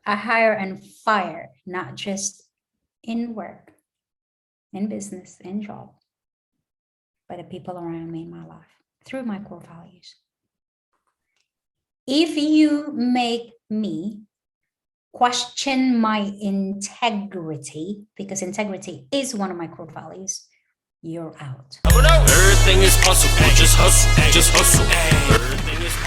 I hire and fire, not just in work, in business, in job, but the people around me in my life through my core values. If you make me question my integrity, because integrity is one of my core values, you're out. Everything is possible, just hustle, just hustle.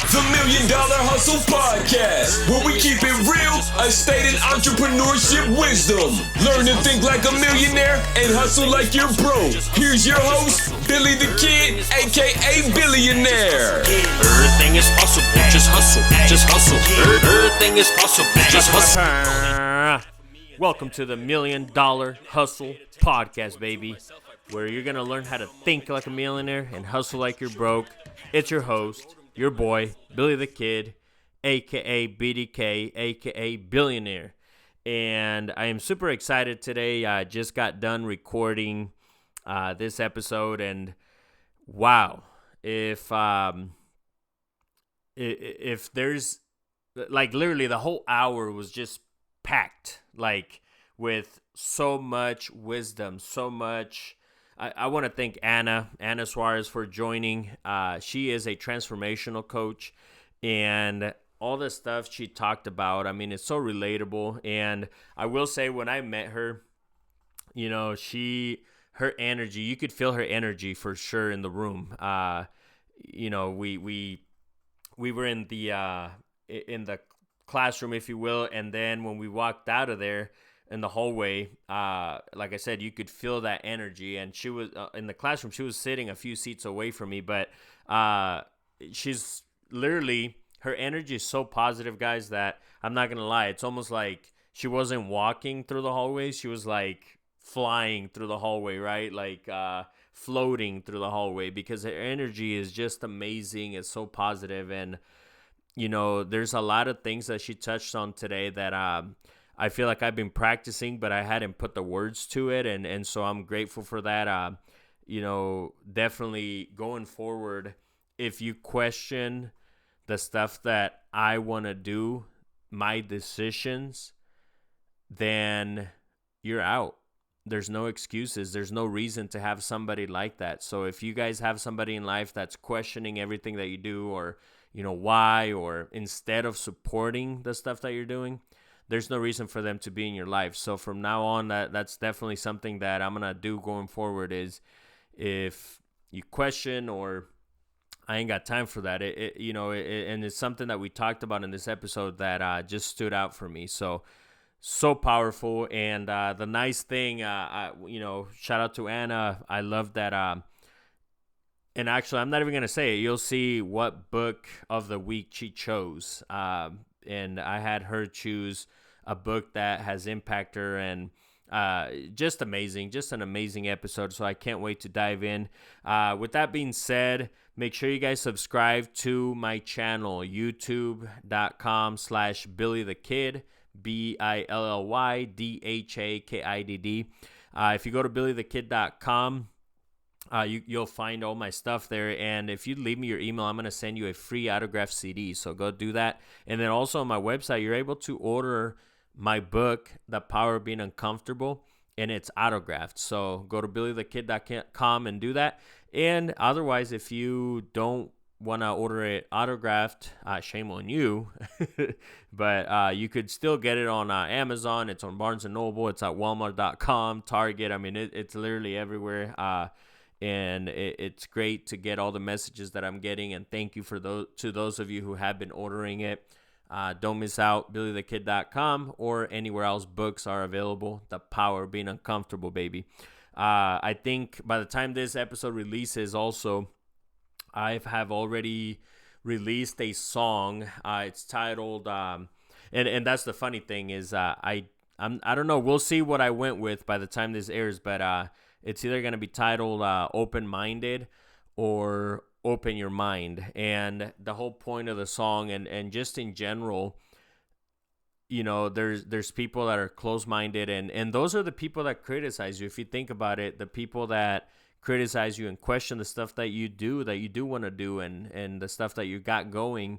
The $1 Million Hustle Podcast, where we keep it real, unstated entrepreneurship wisdom. Learn to think like a millionaire and hustle like you're broke. Here's your host, Billy the Kid, aka Billionaire. Everything is possible, just hustle, just hustle. Everything is possible, just hustle. Welcome to the $1 Million Hustle Podcast, baby, where you're going to learn how to think like a millionaire and hustle like you're broke. It's your host, your boy, Billy the Kid, a.k.a. BDK, a.k.a. Billionaire. And I am super excited today. I just got done recording this episode, and wow, if there's, like, literally the whole hour was just packed, like, with so much wisdom, so much. I want to thank Anna Suarez for joining. She is a transformational coach, and all the stuff she talked about, I mean, it's so relatable. And I will say, when I met her, you know, her energy, you could feel her energy for sure in the room. You know, we were in the classroom, if you will, and then when we walked out of there in the hallway, like I said, you could feel that energy. And she was in the classroom. She was sitting a few seats away from me, but she's literally, her energy is so positive, guys, that I'm not gonna lie, it's almost like she wasn't walking through the hallway. She was like flying through the hallway, right? Like floating through the hallway, because her energy is just amazing. It's so positive. And you know, there's a lot of things that she touched on today that I feel like I've been practicing, but I hadn't put the words to it. And so I'm grateful for that. You know, definitely going forward, if you question the stuff that I want to do, my decisions, then you're out. There's no excuses. There's no reason to have somebody like that. So if you guys have somebody in life that's questioning everything that you do, or, you know, why, or instead of supporting the stuff that you're doing, there's no reason for them to be in your life. So from now on, that's definitely something that I'm going to do going forward, is if you question, or I ain't got time for that, you know, and it's something that we talked about in this episode that just stood out for me. So powerful. And the nice thing, you know, shout out to Anna. I love that. And actually, I'm not even going to say it. You'll see what book of the week she chose. And I had her choose a book that has impacted her, and just amazing, just an amazing episode. So I can't wait to dive in. With that being said, make sure you guys subscribe to my channel, youtube.com/BillyTheKid, BILLYDHAKIDD. If you go to BillyTheKid.com, you'll find all my stuff there. And if you leave me your email, I'm going to send you a free autographed CD. So go do that. And then also on my website, you're able to order my book, The Power of Being Uncomfortable, and it's autographed. So go to BillyTheKid.com and do that. And otherwise, if you don't want to order it autographed, shame on you. But you could still get it on Amazon. It's on Barnes & Noble. It's at Walmart.com, Target. I mean, it's literally everywhere. And it's great to get all the messages that I'm getting. And thank you to those of you who have been ordering it. Don't miss out. BillyTheKid.com or anywhere else books are available. The Power of Being Uncomfortable, baby. I think by the time this episode releases, also, I have already released a song. It's titled, and that's the funny thing is, I don't know. We'll see what I went with by the time this airs, but it's either going to be titled Open-Minded or Open Your Mind. And the whole point of the song, and just in general, you know, there's people that are closed-minded, and those are the people that criticize you. If you think about it, the people that criticize you and question the stuff that you do want to do, and the stuff that you got going,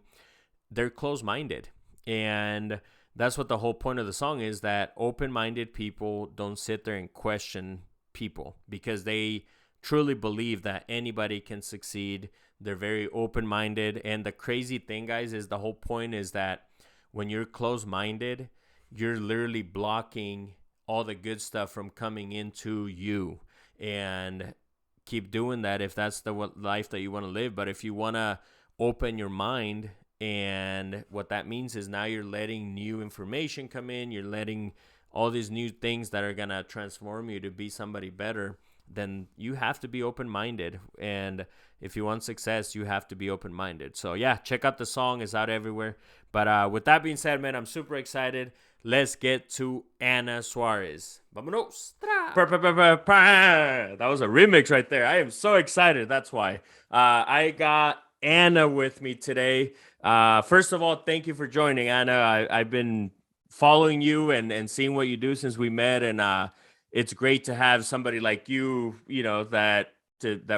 they're closed-minded. And that's what the whole point of the song is, that open-minded people don't sit there and question people because they truly believe that anybody can succeed. They're very open-minded. And the crazy thing, guys, is the whole point is that when you're closed-minded, you're literally blocking all the good stuff from coming into you. And keep doing that if that's the life that you want to live. But if you want to open your mind, and what that means is now you're letting new information come in, you're letting all these new things that are going to transform you to be somebody better, then you have to be open-minded. And if you want success, you have to be open-minded. So yeah, check out the song. It's out everywhere. But with that being said, man, I'm super excited. Let's get to Ana Suarez. Vámonos. That was a remix right there. I am so excited. That's why. I got Ana with me today. First of all, thank you for joining, Ana. I've been following you and seeing what you do since we met, and it's great to have somebody like you, that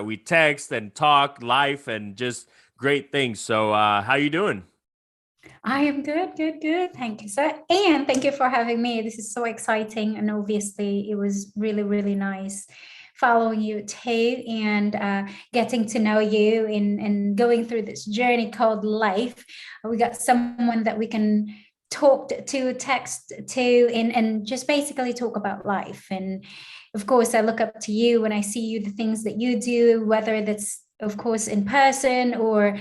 we text and talk life and just great things. So how you doing? I am good, good, good. Thank you, sir. And thank you for having me. This is so exciting. And obviously, it was really, really nice following you too, and getting to know you and going through this journey called life. We got someone that we can talk to, text to, and just basically talk about life. And of course, I look up to you when I see you, the things that you do, whether that's, of course, in person or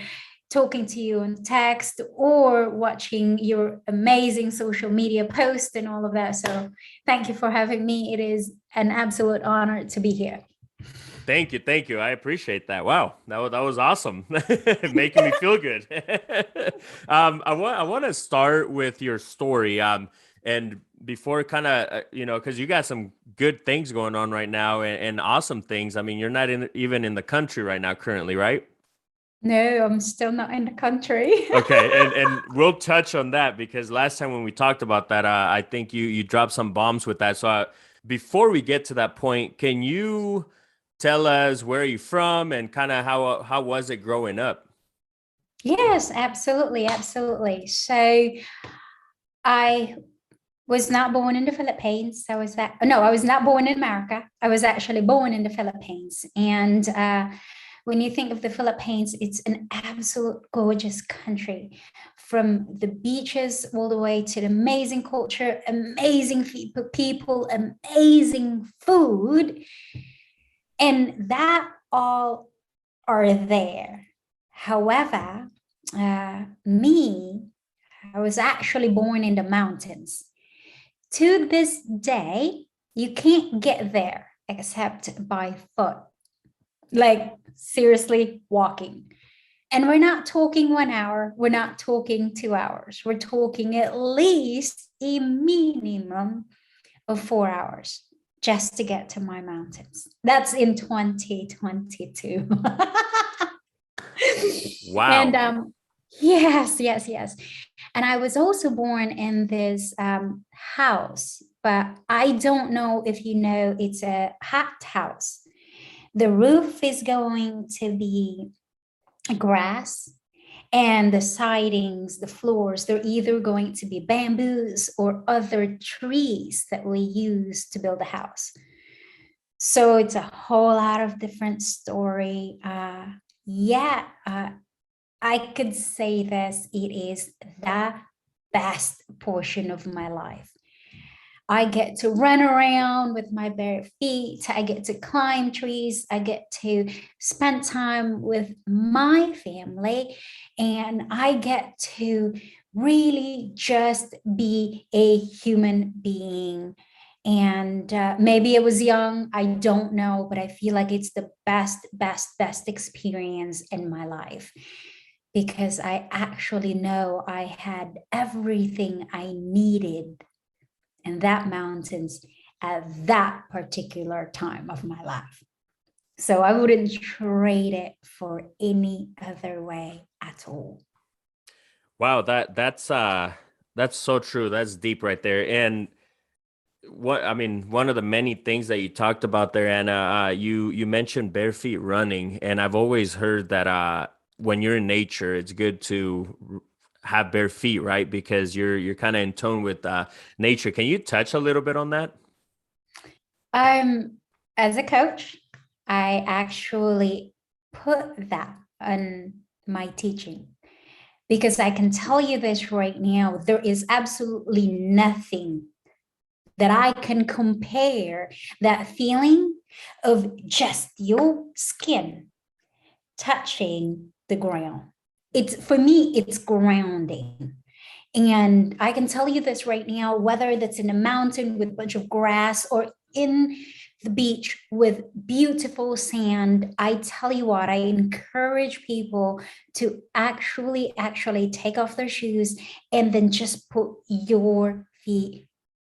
talking to you on text or watching your amazing social media posts and all of that. So thank you for having me. It is an absolute honor to be here. Thank you. I appreciate that. Wow, that was awesome. Making me feel good. I want to start with your story. And before kind of, because you got some good things going on right now and awesome things. I mean, you're not even in the country right now currently, right? No, I'm still not in the country. Okay, and we'll touch on that because last time when we talked about that, I think you dropped some bombs with that. So before we get to that point, can you tell us where you're from and kind of how was it growing up? Yes, absolutely, absolutely. So I was not born in the Philippines. I was not born in America. I was actually born in the Philippines. And when you think of the Philippines, it's an absolute gorgeous country, from the beaches all the way to the amazing culture, amazing people, amazing food. And that all are there. However, I was actually born in the mountains. To this day, you can't get there except by foot. Like seriously walking. And we're not talking 1 hour. We're not talking 2 hours. We're talking at least a minimum of 4 hours just to get to my mountains. That's in 2022. Wow. And yes. And I was also born in this house, but I don't know if you know, it's a hut house. The roof is going to be grass, and the sidings, the floors, they're either going to be bamboos or other trees that we use to build a house. So it's a whole lot of different story. I could say this, it is the best portion of my life. I get to run around with my bare feet. I get to climb trees. I get to spend time with my family. And I get to really just be a human being. And maybe I was young, I don't know, but I feel like it's the best experience in my life, because I actually know I had everything I needed in that mountains at that particular time of my life. So I wouldn't trade it for any other way at all. Wow, that's so true. That's deep right there. And one of the many things that you talked about there, Ana, you mentioned bare feet running, and I've always heard that when you're in nature, it's good to have bare feet, right? Because you're kind of in tone with nature. Can you touch a little bit on that? As a coach, I actually put that on my teaching because I can tell you this right now, there is absolutely nothing that I can compare that feeling of just your skin touching the ground. It's for me, it's grounding. And I can tell you this right now, whether that's in a mountain with a bunch of grass or in the beach with beautiful sand, I tell you what, I encourage people to actually take off their shoes and then just put your feet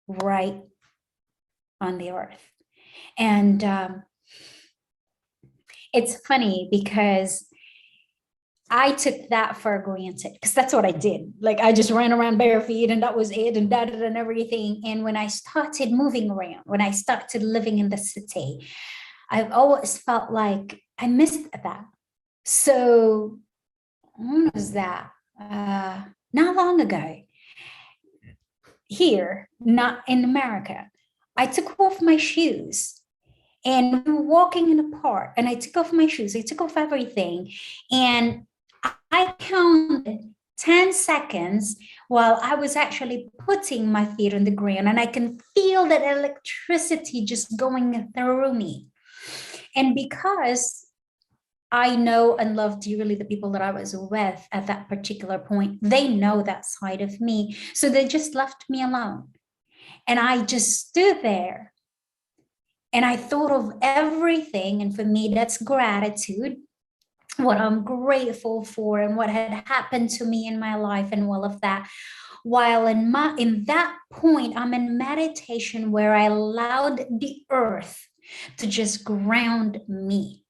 right on the earth. And it's funny because I took that for granted because that's what I did. Like I just ran around bare feet and that was it and that and everything. And when I started moving around, when I started living in the city, I've always felt like I missed that. So when was that? Not long ago, here, not in America, I took off my shoes and we were walking in the park and I took off my shoes, I took off everything. And I counted 10 seconds while I was actually putting my feet on the ground, and I can feel that electricity just going through me. And because I know and love dearly the people that I was with at that particular point, they know that side of me. So they just left me alone. And I just stood there and I thought of everything. And for me, that's gratitude, what I'm grateful for and what had happened to me in my life and all of that. While in that point, I'm in meditation where I allowed the earth to just ground me.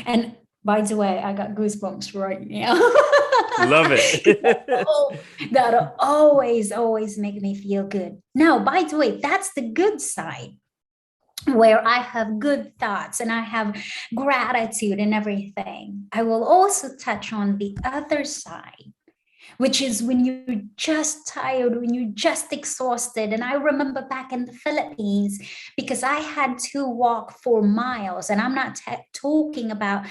And by the way, I got goosebumps right now. Love it. That'll always make me feel good. Now, by the way, that's the good side, where I have good thoughts and I have gratitude and everything. I will also touch on the other side, which is when you're just tired, when you're just exhausted. And I remember back in the Philippines, because I had to walk 4 miles, and I'm not talking about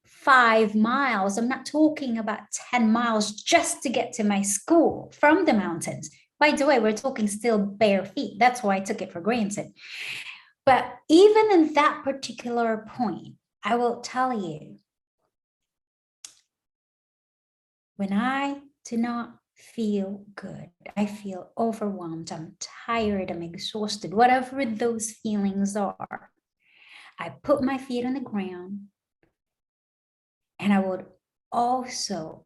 5 miles, I'm not talking about 10 miles just to get to my school from the mountains. By the way, we're talking still bare feet. That's why I took it for granted. But even in that particular point, I will tell you, when I do not feel good, I feel overwhelmed, I'm tired, I'm exhausted, whatever those feelings are, I put my feet on the ground and I would also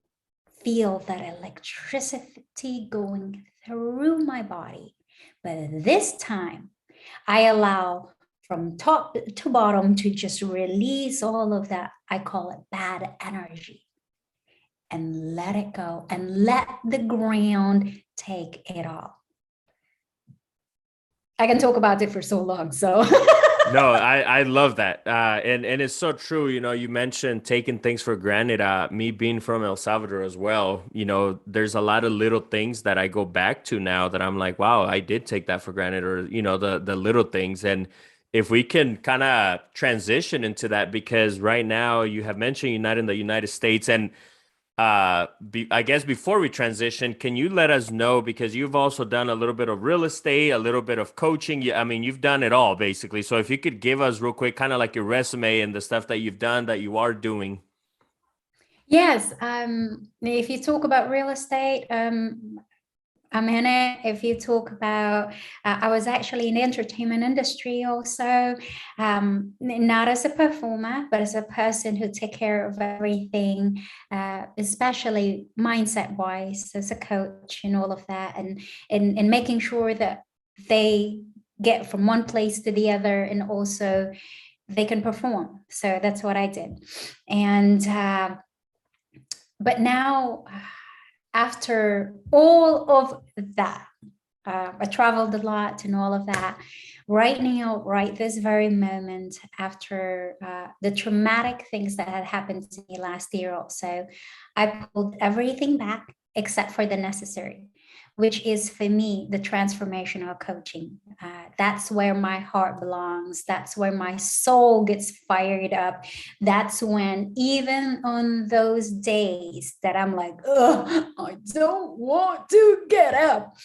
feel that electricity going through my body. But this time, I allow from top to bottom to just release all of that, I call it bad energy, and let it go and let the ground take it all. I can talk about it for so long, so. No, I love that. And it's so true. You know, you mentioned taking things for granted. Me being from El Salvador as well, you know, there's a lot of little things that I go back to now that I'm like, wow, I did take that for granted, or, you know, the little things. And if we can kind of transition into that, because right now you have mentioned you're not in the United States, and I guess before we transition, can you let us know, because you've also done a little bit of real estate, a little bit of coaching. I mean, you've done it all basically. So if you could give us real quick, kind of like your resume and the stuff that you've done, that you are doing. Yes, if you talk about real estate, I'm in it. If you talk about, I was actually in the entertainment industry also, not as a performer, but as a person who take care of everything, especially mindset wise, as a coach and all of that, and making sure that they get from one place to the other, and also they can perform. So that's what I did. And but now, after all of that, I traveled a lot and all of that. Right now, right this very moment, after the traumatic things that had happened to me last year also, I pulled everything back except for the necessary, which is for me the transformational coaching. That's where my heart belongs. That's where my soul gets fired up. That's when, even on those days that I'm like, oh, I don't want to get up,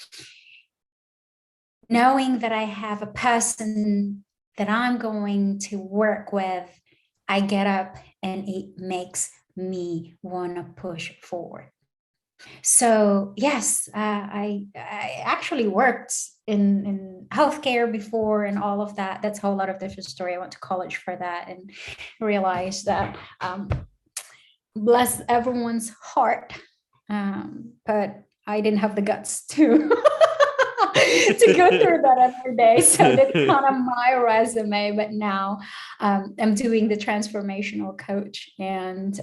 knowing that I have a person that I'm going to work with, I get up and it makes me want to push forward. So yes, I actually worked in healthcare before and all of that. That's a whole lot of different story. I went to college for that and realized that bless everyone's heart, but I didn't have the guts to to go through that every day. So that's kind of my resume. But now I'm doing the transformational coach, and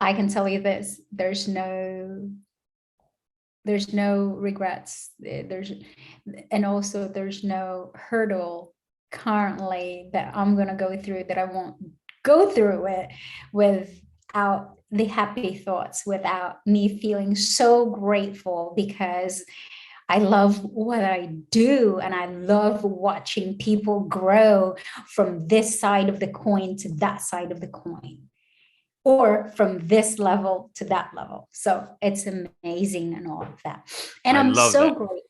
I can tell you this: there's no regrets. And also there's no hurdle currently that I'm gonna go through that I won't go through it without the happy thoughts, without me feeling so grateful, because I love what I do, and I love watching people grow from this side of the coin to that side of the coin, or from this level to that level. So it's amazing and all of that. And I I'm love so that. grateful.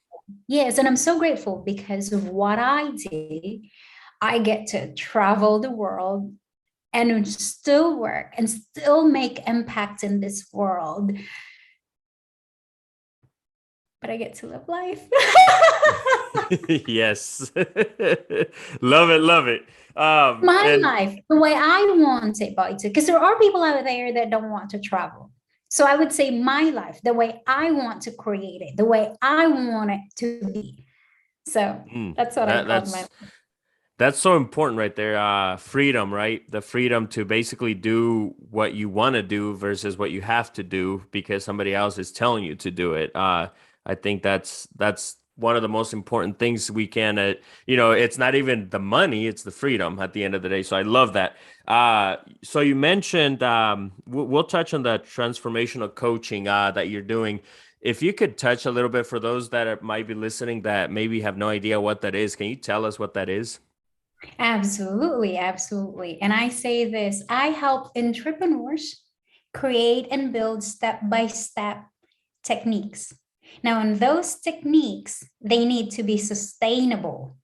Yes, and I'm so grateful because of what I do. I get to travel the world and still work and still make impact in this world. But I get to live life. Yes. Love it, love it. My life, the way I want it, because there are people out there that don't want to travel. So I would say my life, the way I want to create it, the way I want it to be. So that's what I call my life. That's so important right there. Freedom, right? The freedom to basically do what you want to do versus what you have to do because somebody else is telling you to do it. I think that's one of the most important things we can, it's not even the money, it's the freedom at the end of the day. So I love that. So you mentioned, we'll touch on the transformational coaching that you're doing. If you could touch a little bit for those that might be listening that maybe have no idea what that is, can you tell us what that is? Absolutely, absolutely. And I say this, I help entrepreneurs create and build step-by-step techniques. Now, in those techniques, they need to be sustainable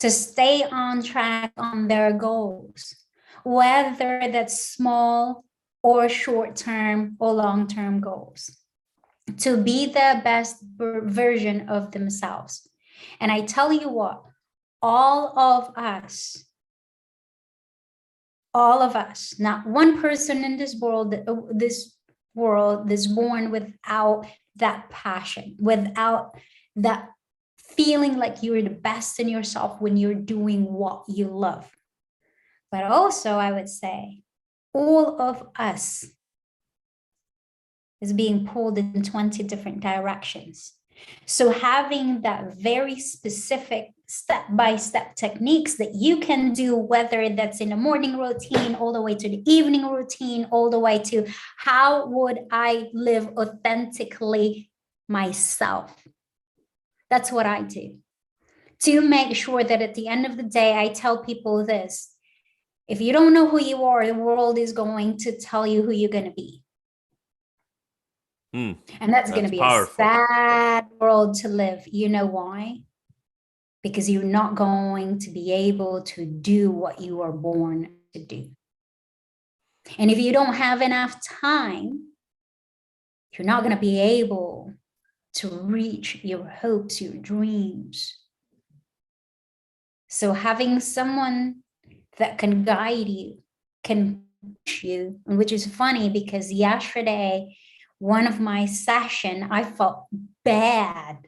to stay on track on their goals, whether that's small or short-term or long-term goals, to be the best version of themselves. And I tell you what, all of us, not one person in this world is born without that passion, without that feeling like you're the best in yourself when you're doing what you love. But also, I would say, all of us is being pulled in 20 different directions. So having that very specific step-by-step techniques that you can do, whether that's in a morning routine, all the way to the evening routine, all the way to how would I live authentically myself? That's what I do. To make sure that at the end of the day, I tell people this: if you don't know who you are, the world is going to tell you who you're going to be. And that's going to be powerful. A sad world to live. You know why? Because you're not going to be able to do what you are born to do. And if you don't have enough time, you're not going to be able to reach your hopes, your dreams. So having someone that can guide you, can push you, which is funny because yesterday, one of my session, I felt bad,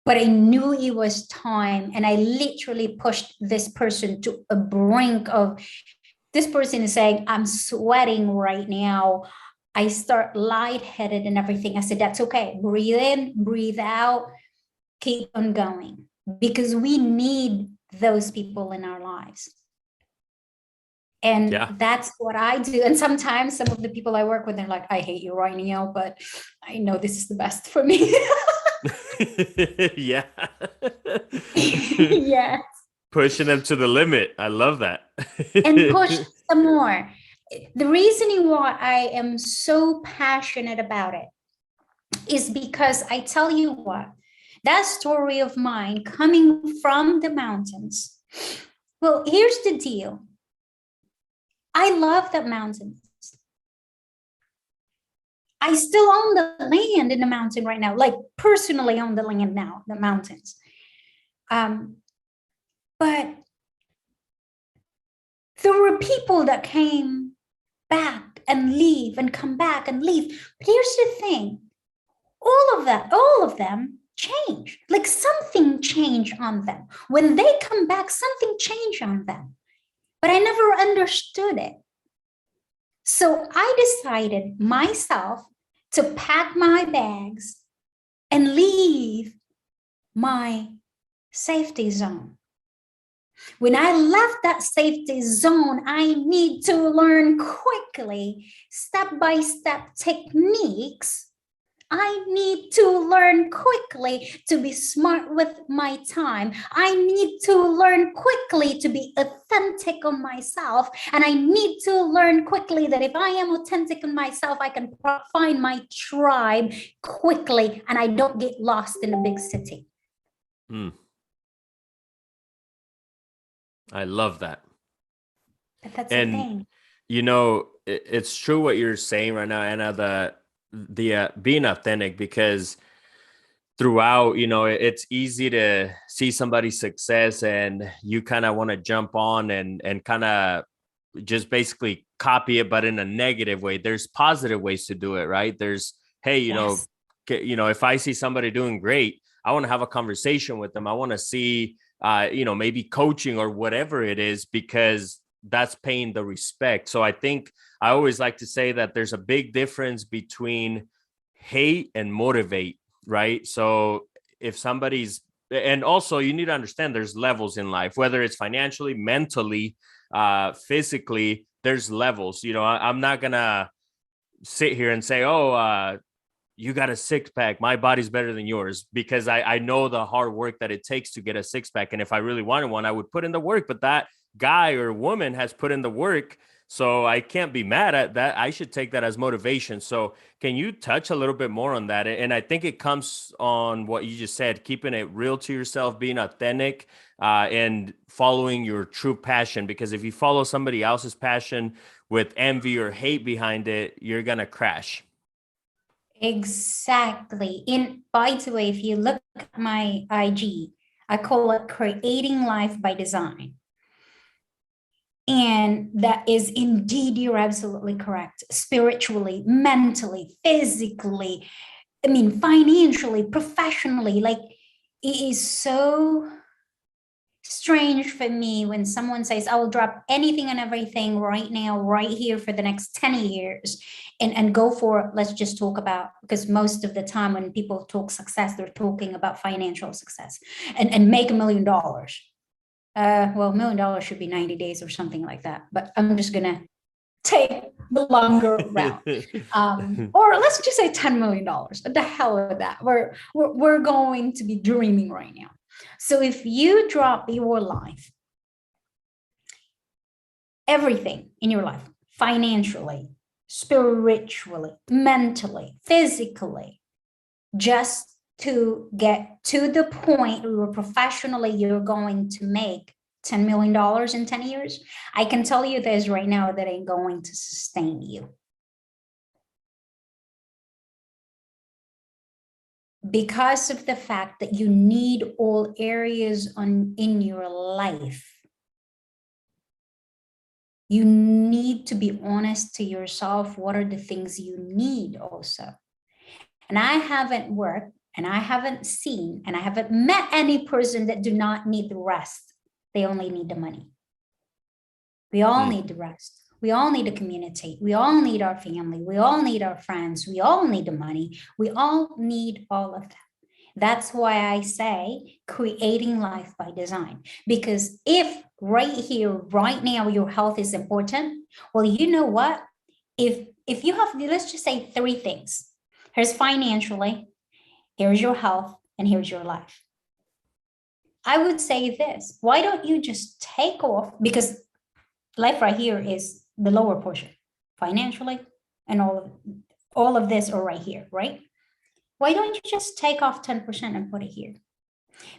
but I knew it was time. And I literally pushed this person to a brink of, this person is saying, I'm sweating right now. I start lightheaded and everything. I said, that's okay. Breathe in, breathe out, keep on going, because we need those people in our lives. And Yeah. that's what I do. And sometimes some of the people I work with, they're like, I hate you right now, but I know this is the best for me. Yeah. Yeah. Pushing them to the limit. I love that. And push some more. The reasoning why I am so passionate about it is because I tell you what, that story of mine coming from the mountains. Well, here's the deal. I love the mountains. I still own the land in the mountain right now, like personally own the land now, the mountains. But there were people that came back and leave and come back and leave. But here's the thing. All of them change. Like something changed on them. When they come back, something changed on them. But I never understood it. So I decided myself to pack my bags and leave my safety zone. When I left that safety zone, I need to learn quickly, step-by-step techniques. I need to learn quickly to be smart with my time. I need to learn quickly to be authentic on myself. And I need to learn quickly that if I am authentic on myself, I can find my tribe quickly and I don't get lost in a big city. I love that. But that's And, the thing. you know, it's true what you're saying right now, Anna, the being authentic, because throughout, you know, it's easy to see somebody's success and you kind of want to jump on and kind of just basically copy it, but in a negative way. There's positive ways to do it, right? There's, hey, Yes. if I see somebody doing great, I want to have a conversation with them. I want to see, maybe coaching or whatever it is, because that's paying the respect. So I think I always like to say that there's a big difference between hate and motivate, right? So if somebody's, and also you need to understand there's levels in life, whether it's financially, mentally, physically, there's levels. I'm not gonna sit here and say, you got a six pack, my body's better than yours, because I know the hard work that it takes to get a six pack. And if I really wanted one, I would put in the work, but that guy or woman has put in the work. So I can't be mad at that. I should take that as motivation. So can you touch a little bit more on that? And I think it comes on what you just said, keeping it real to yourself, being authentic, and following your true passion. Because if you follow somebody else's passion with envy or hate behind it, you're going to crash. Exactly. By the way, if you look at my IG, I call it Creating Life by Design. And that is indeed, you're absolutely correct. Spiritually, mentally, physically, financially, professionally, like it is so strange for me when someone says, I will drop anything and everything right now, right here for the next 10 years and go for, let's just talk about, because most of the time when people talk success, they're talking about financial success and make $1 million. Well, $1 million should be 90 days or something like that, but I'm just gonna take the longer route. Or let's just say $10 million. What the hell with that? We're going to be dreaming right now. So if you drop your life, everything in your life, financially, spiritually, mentally, physically, just to get to the point where professionally you're going to make $10 million in 10 years, I can tell you this right now, that ain't going to sustain you. Because of the fact that you need all areas in your life. You need to be honest to yourself. What are the things you need also? And I haven't worked and I haven't seen and I haven't met any person that do not need the rest. They only need the money. We all need the rest. We all need to communicate. We all need our family. We all need our friends. We all need the money. We all need all of that. That's why I say creating life by design. Because if right here, right now, your health is important, well, you know what? If you have, let's just say three things. Here's financially, here's your health, and here's your life. I would say this, why don't you just take off, because life right here is the lower portion, financially, and all of this are right here, right? Why don't you just take off 10% and put it here?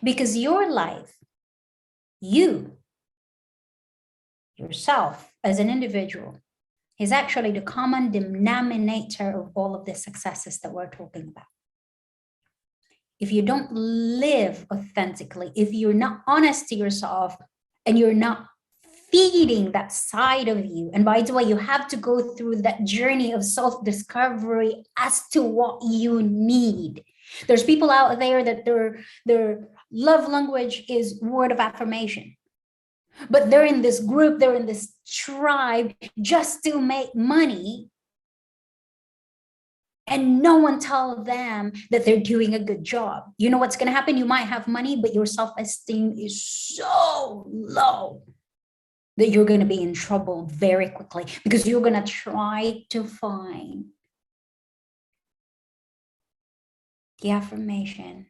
Because your life, yourself as an individual, is actually the common denominator of all of the successes that we're talking about. If you don't live authentically, if you're not honest to yourself and you're not feeding that side of you, and by the way, you have to go through that journey of self-discovery as to what you need. There's people out there that their love language is word of affirmation, but they're in this group, they're in this tribe just to make money, and no one tells them that they're doing a good job. You know what's going to happen? You might have money, but your self-esteem is so low that you're going to be in trouble very quickly, because you're going to try to find the affirmation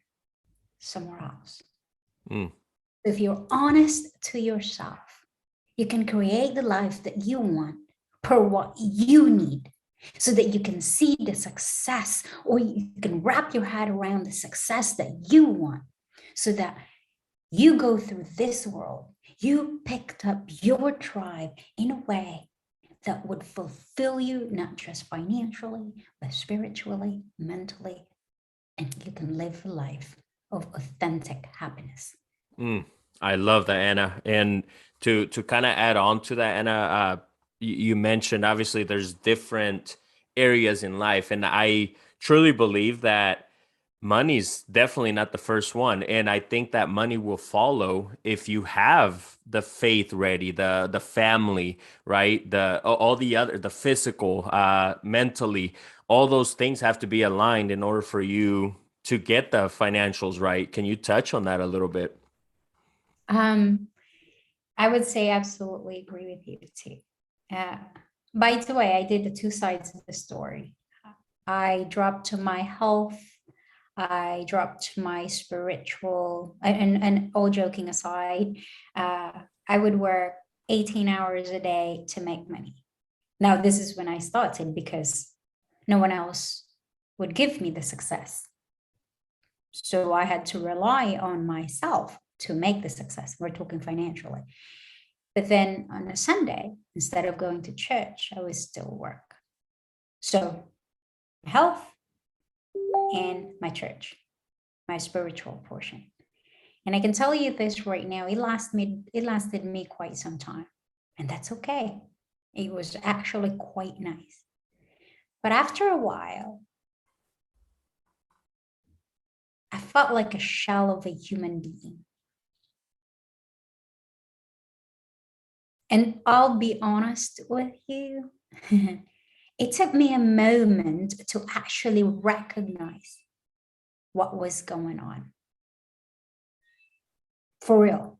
somewhere else. If you're honest to yourself, you can create the life that you want per what you need, so that you can see the success, or you can wrap your head around the success that you want, so that you go through this world, you picked up your tribe in a way that would fulfill you, not just financially, but spiritually, mentally, and you can live a life of authentic happiness. I love that, Anna. And to kind of add on to that, Anna, you mentioned obviously there's different areas in life, and I truly believe that money's definitely not the first one, and I think that money will follow if you have the faith ready, the family, right, all the other, the physical, mentally, all those things have to be aligned in order for you to get the financials right. Can you touch on that a little bit? I would say absolutely agree with you too. By the way, I did the two sides of the story. I dropped my health, I dropped my spiritual, and all joking aside, I would work 18 hours a day to make money. Now, this is when I started, because no one else would give me the success. So I had to rely on myself to make the success. We're talking financially. But then on a Sunday, instead of going to church, I would still work. So health and my church, my spiritual portion. And I can tell you this right now, it lasted me quite some time. And that's okay. It was actually quite nice. But after a while, I felt like a shell of a human being. And I'll be honest with you, it took me a moment to actually recognize what was going on. For real.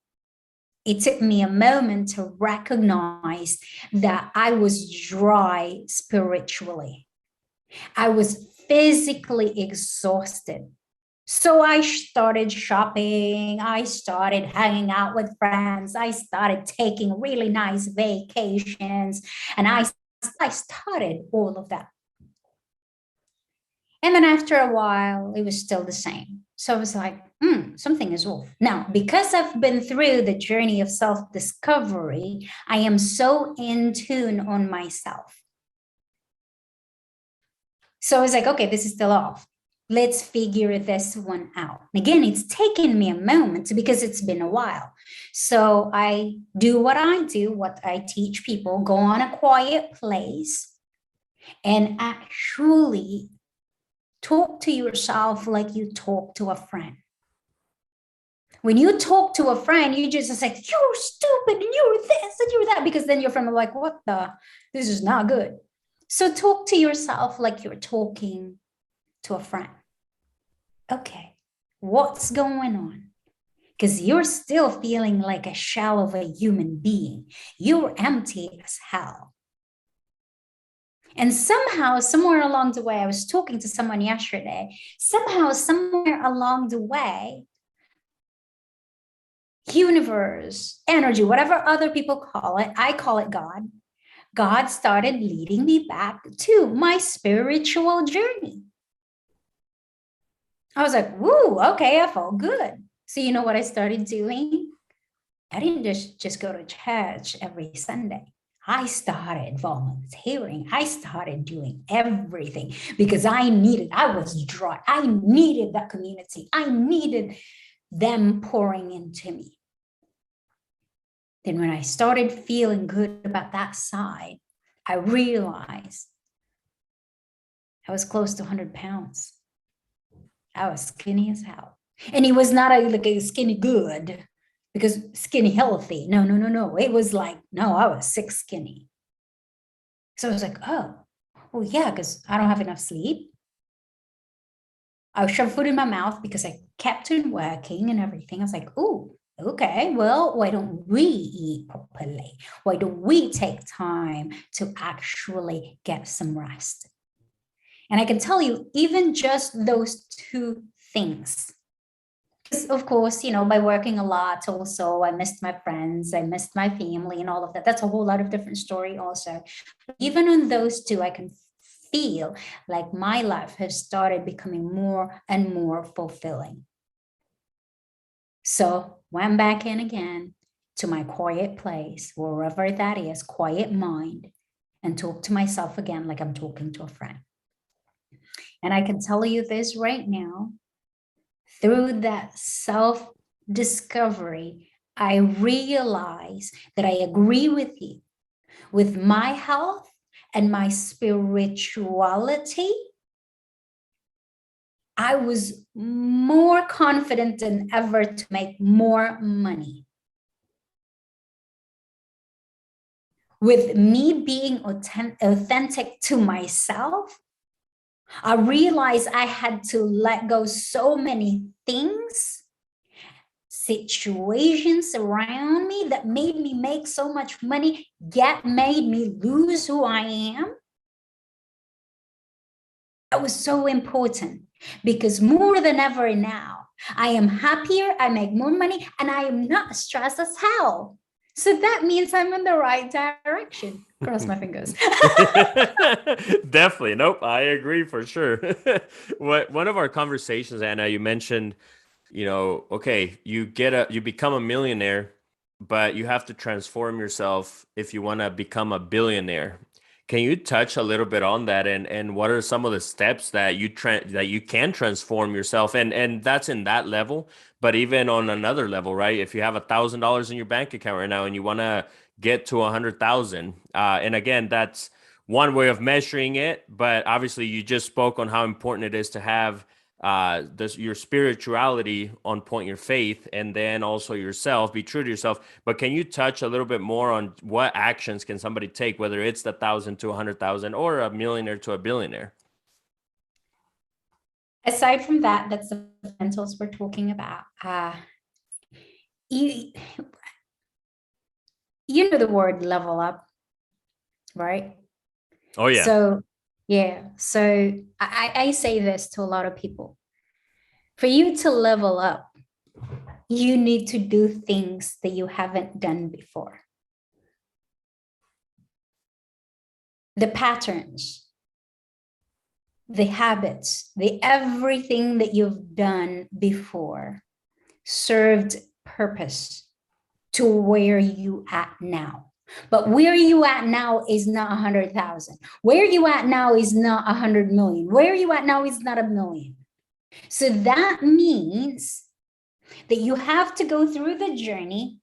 It took me a moment to recognize that I was dry spiritually. I was physically exhausted. So I started shopping, I started hanging out with friends, I started taking really nice vacations, and I started all of that. And then after a while, it was still the same. So I was like, something is off. Now, because I've been through the journey of self-discovery, I am so in tune on myself. So I was like, okay, this is still off. Let's figure this one out. Again, it's taken me a moment because it's been a while. So I do what I do, what I teach people, go on a quiet place and actually talk to yourself like you talk to a friend. When you talk to a friend, you just say, you're stupid and you're this and you're that, because then your friend will be like, what the, this is not good. So talk to yourself like you're talking to a friend. Okay, What's going on? Because you're still feeling like a shell of a human being. You're empty as hell. And somehow, somewhere along the way, I was talking to someone yesterday, somehow, somewhere along the way, universe, energy, whatever other people call it, I call it God. God started leading me back to my spiritual journey. I was like, woo, okay, I felt good. So you know what I started doing? I didn't just go to church every Sunday. I started volunteering. I started doing everything because I was dry. I needed that community. I needed them pouring into me. Then when I started feeling good about that side, I realized I was close to 100 pounds. I was skinny as hell. And it was not like a skinny good, because skinny healthy. No. It was like, no, I was sick skinny. So I was like, oh, well, yeah, because I don't have enough sleep. I would shove food in my mouth because I kept on working and everything. I was like, oh, okay, well, why don't we eat properly? Why don't we take time to actually get some rest? And I can tell you, even just those two things, because of course, by working a lot also, I missed my friends, I missed my family and all of that. That's a whole lot of different story also. Even on those two, I can feel like my life has started becoming more and more fulfilling. So went back in again to my quiet place, wherever that is, quiet mind, and talk to myself again like I'm talking to a friend. And I can tell you this right now, through that self-discovery, I realize that I agree with you. With my health and my spirituality, I was more confident than ever to make more money. With me being authentic to myself, I realized I had to let go so many things, situations around me that made me make so much money, yet made me lose who I am. That was so important, because more than ever now, I am happier, I make more money, and I am not stressed as hell. So that means I'm in the right direction. Cross my fingers. Definitely. Nope. I agree for sure. One of our conversations, Anna, you mentioned, okay, you become a millionaire, but you have to transform yourself if you want to become a billionaire. Can you touch a little bit on that, and what are some of the steps that you can transform yourself, and that's in that level, but even on another level, right? If you have $1,000 in your bank account right now and you want to get to 100,000, and again, that's one way of measuring it, but obviously you just spoke on how important it is to have your spirituality on point, your faith, and then also yourself, be true to yourself. But can you touch a little bit more on what actions can somebody take, whether it's the 1,000 to 100,000 or a millionaire to a billionaire? Aside from that, that's the fundamentals we're talking about. You know the word level up, right? Oh yeah. So yeah, so I say this to a lot of people. For you to level up, you need to do things that you haven't done before. The patterns, the habits, the everything that you've done before served purpose to where you at now. But where you at now is not 100,000. Where you at now is not 100 million. Where you at now is not 1 million. So that means that you have to go through the journey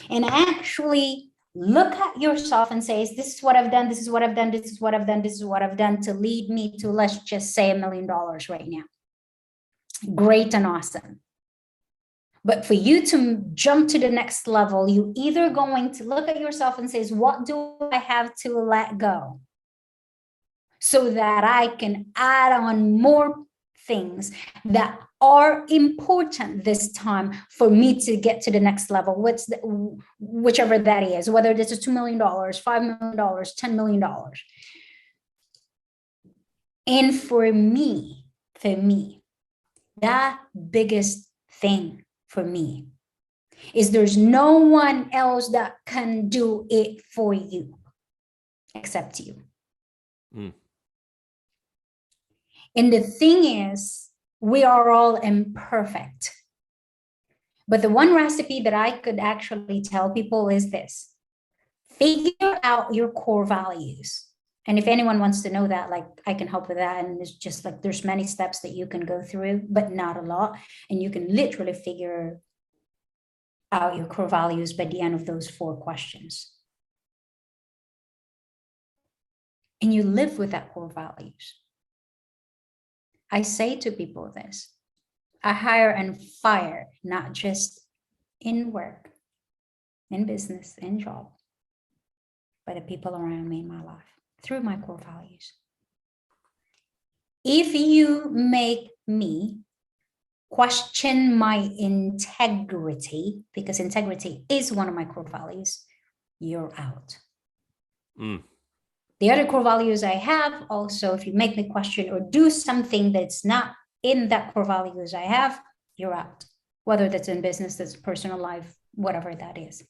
and actually look at yourself and say, this is what I've done, this is what I've done, this is what I've done, this is what I've done to lead me to, let's just say, $1 million right now. Great and awesome. But for you to jump to the next level, you either going to look at yourself and say, what do I have to let go so that I can add on more things that are important this time for me to get to the next level, whichever that is, whether this is $2 million, $5 million, $10 million. And for me, the biggest thing for me is there's no one else that can do it for you except you. And the thing is, we are all imperfect. But the one recipe that I could actually tell people is this: figure out your core values. And if anyone wants to know that, like, I can help with that. And it's just like, there's many steps that you can go through, but not a lot. And you can literally figure out your core values by the end of those 4 questions. And you live with that core values. I say to people this: I hire and fire, not just in work, in business, in job, but the people around me in my life through my core values. If you make me question my integrity, because integrity is one of my core values, you're out. The other core values I have also, if you make me question or do something that's not in that core values I have, you're out. Whether that's in business, that's personal life, whatever that is.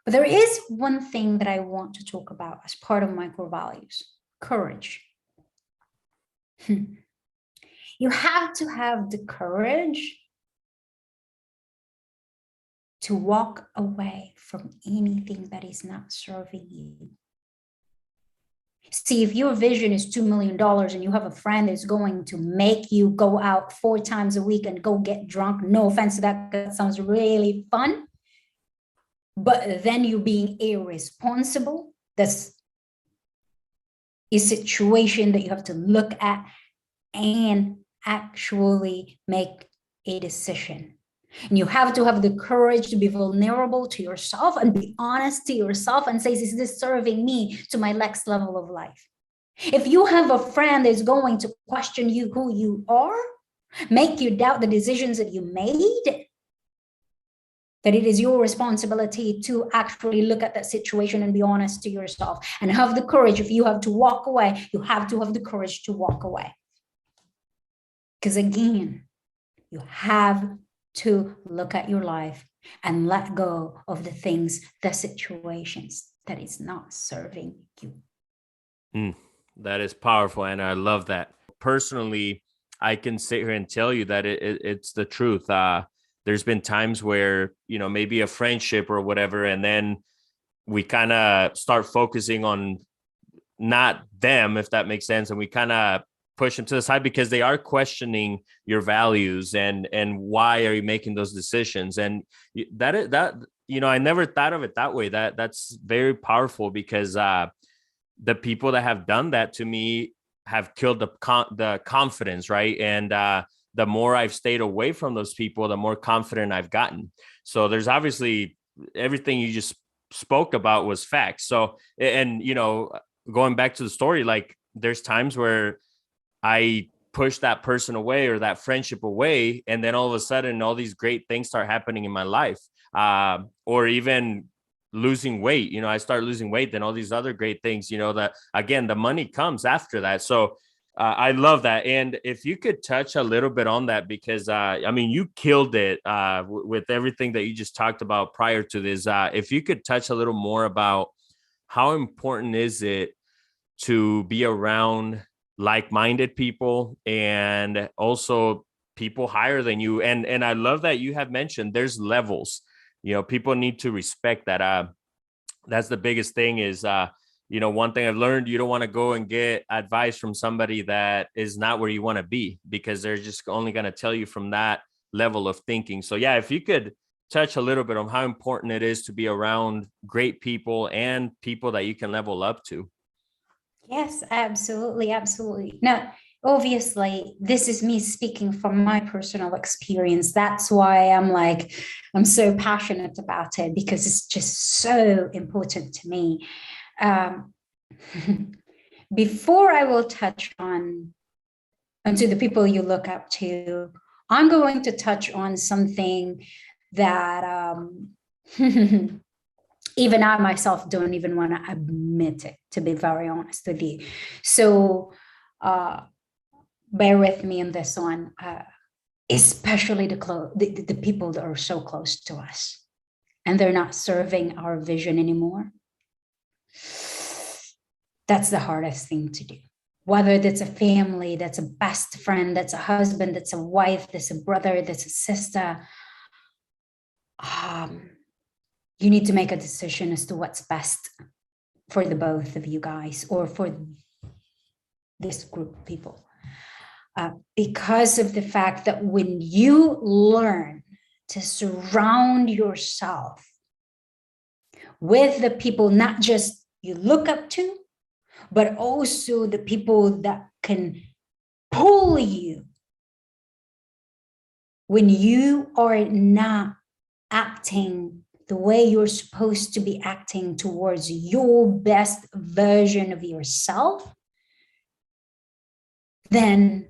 But there is one thing that I want to talk about as part of my core values: courage. You have to have the courage to walk away from anything that is not serving you. See, if your vision is $2 million and you have a friend that's going to make you go out 4 times a week and go get drunk, no offense to that, that sounds really fun, but then you being irresponsible, that's a situation that you have to look at and actually make a decision. And you have to have the courage to be vulnerable to yourself and be honest to yourself and say, is this serving me to my next level of life? If you have a friend that's going to question you, who you are, make you doubt the decisions that you made, that it is your responsibility to actually look at that situation and be honest to yourself and have the courage. If you have to walk away, you have to have the courage to walk away. Because again, you have to look at your life and let go of the things, the situations that is not serving you. That is powerful, and I love that. Personally, I can sit here and tell you that it's the truth. There's been times where, maybe a friendship or whatever, and then we kind of start focusing on not them, if that makes sense, and we kind of push them to the side because they are questioning your values and why are you making those decisions. And I never thought of it that way. That's very powerful, because the people that have done that to me have killed the confidence, right? And the more I've stayed away from those people, the more confident I've gotten. So there's obviously everything you just spoke about was facts. So, and going back to the story, like, there's times where I push that person away or that friendship away, and then all of a sudden all these great things start happening in my life, or even losing weight. I start losing weight, then all these other great things, that again, the money comes after that. So I love that. And if you could touch a little bit on that, because you killed it with everything that you just talked about prior to this. If you could touch a little more about how important is it to be around like-minded people and also people higher than you. And I love that you have mentioned there's levels, people need to respect that. That's the biggest thing is, one thing I've learned, you don't want to go and get advice from somebody that is not where you want to be, because they're just only going to tell you from that level of thinking. So yeah, if you could touch a little bit on how important it is to be around great people and people that you can level up to. Yes, absolutely. Absolutely. Now, obviously, this is me speaking from my personal experience. That's why I'm so passionate about it, because it's just so important to me. Before I will touch on and to the people you look up to, I'm going to touch on something that even I myself don't even want to admit it, to be very honest with you. So bear with me on this one, especially the people that are so close to us and they're not serving our vision anymore. That's the hardest thing to do. Whether that's a family, that's a best friend, that's a husband, that's a wife, that's a brother, that's a sister. You need to make a decision as to what's best for the both of you guys or for this group of people. Because of the fact that when you learn to surround yourself with the people, not just you look up to, but also the people that can pull you when you are not acting the way you're supposed to be acting towards your best version of yourself, then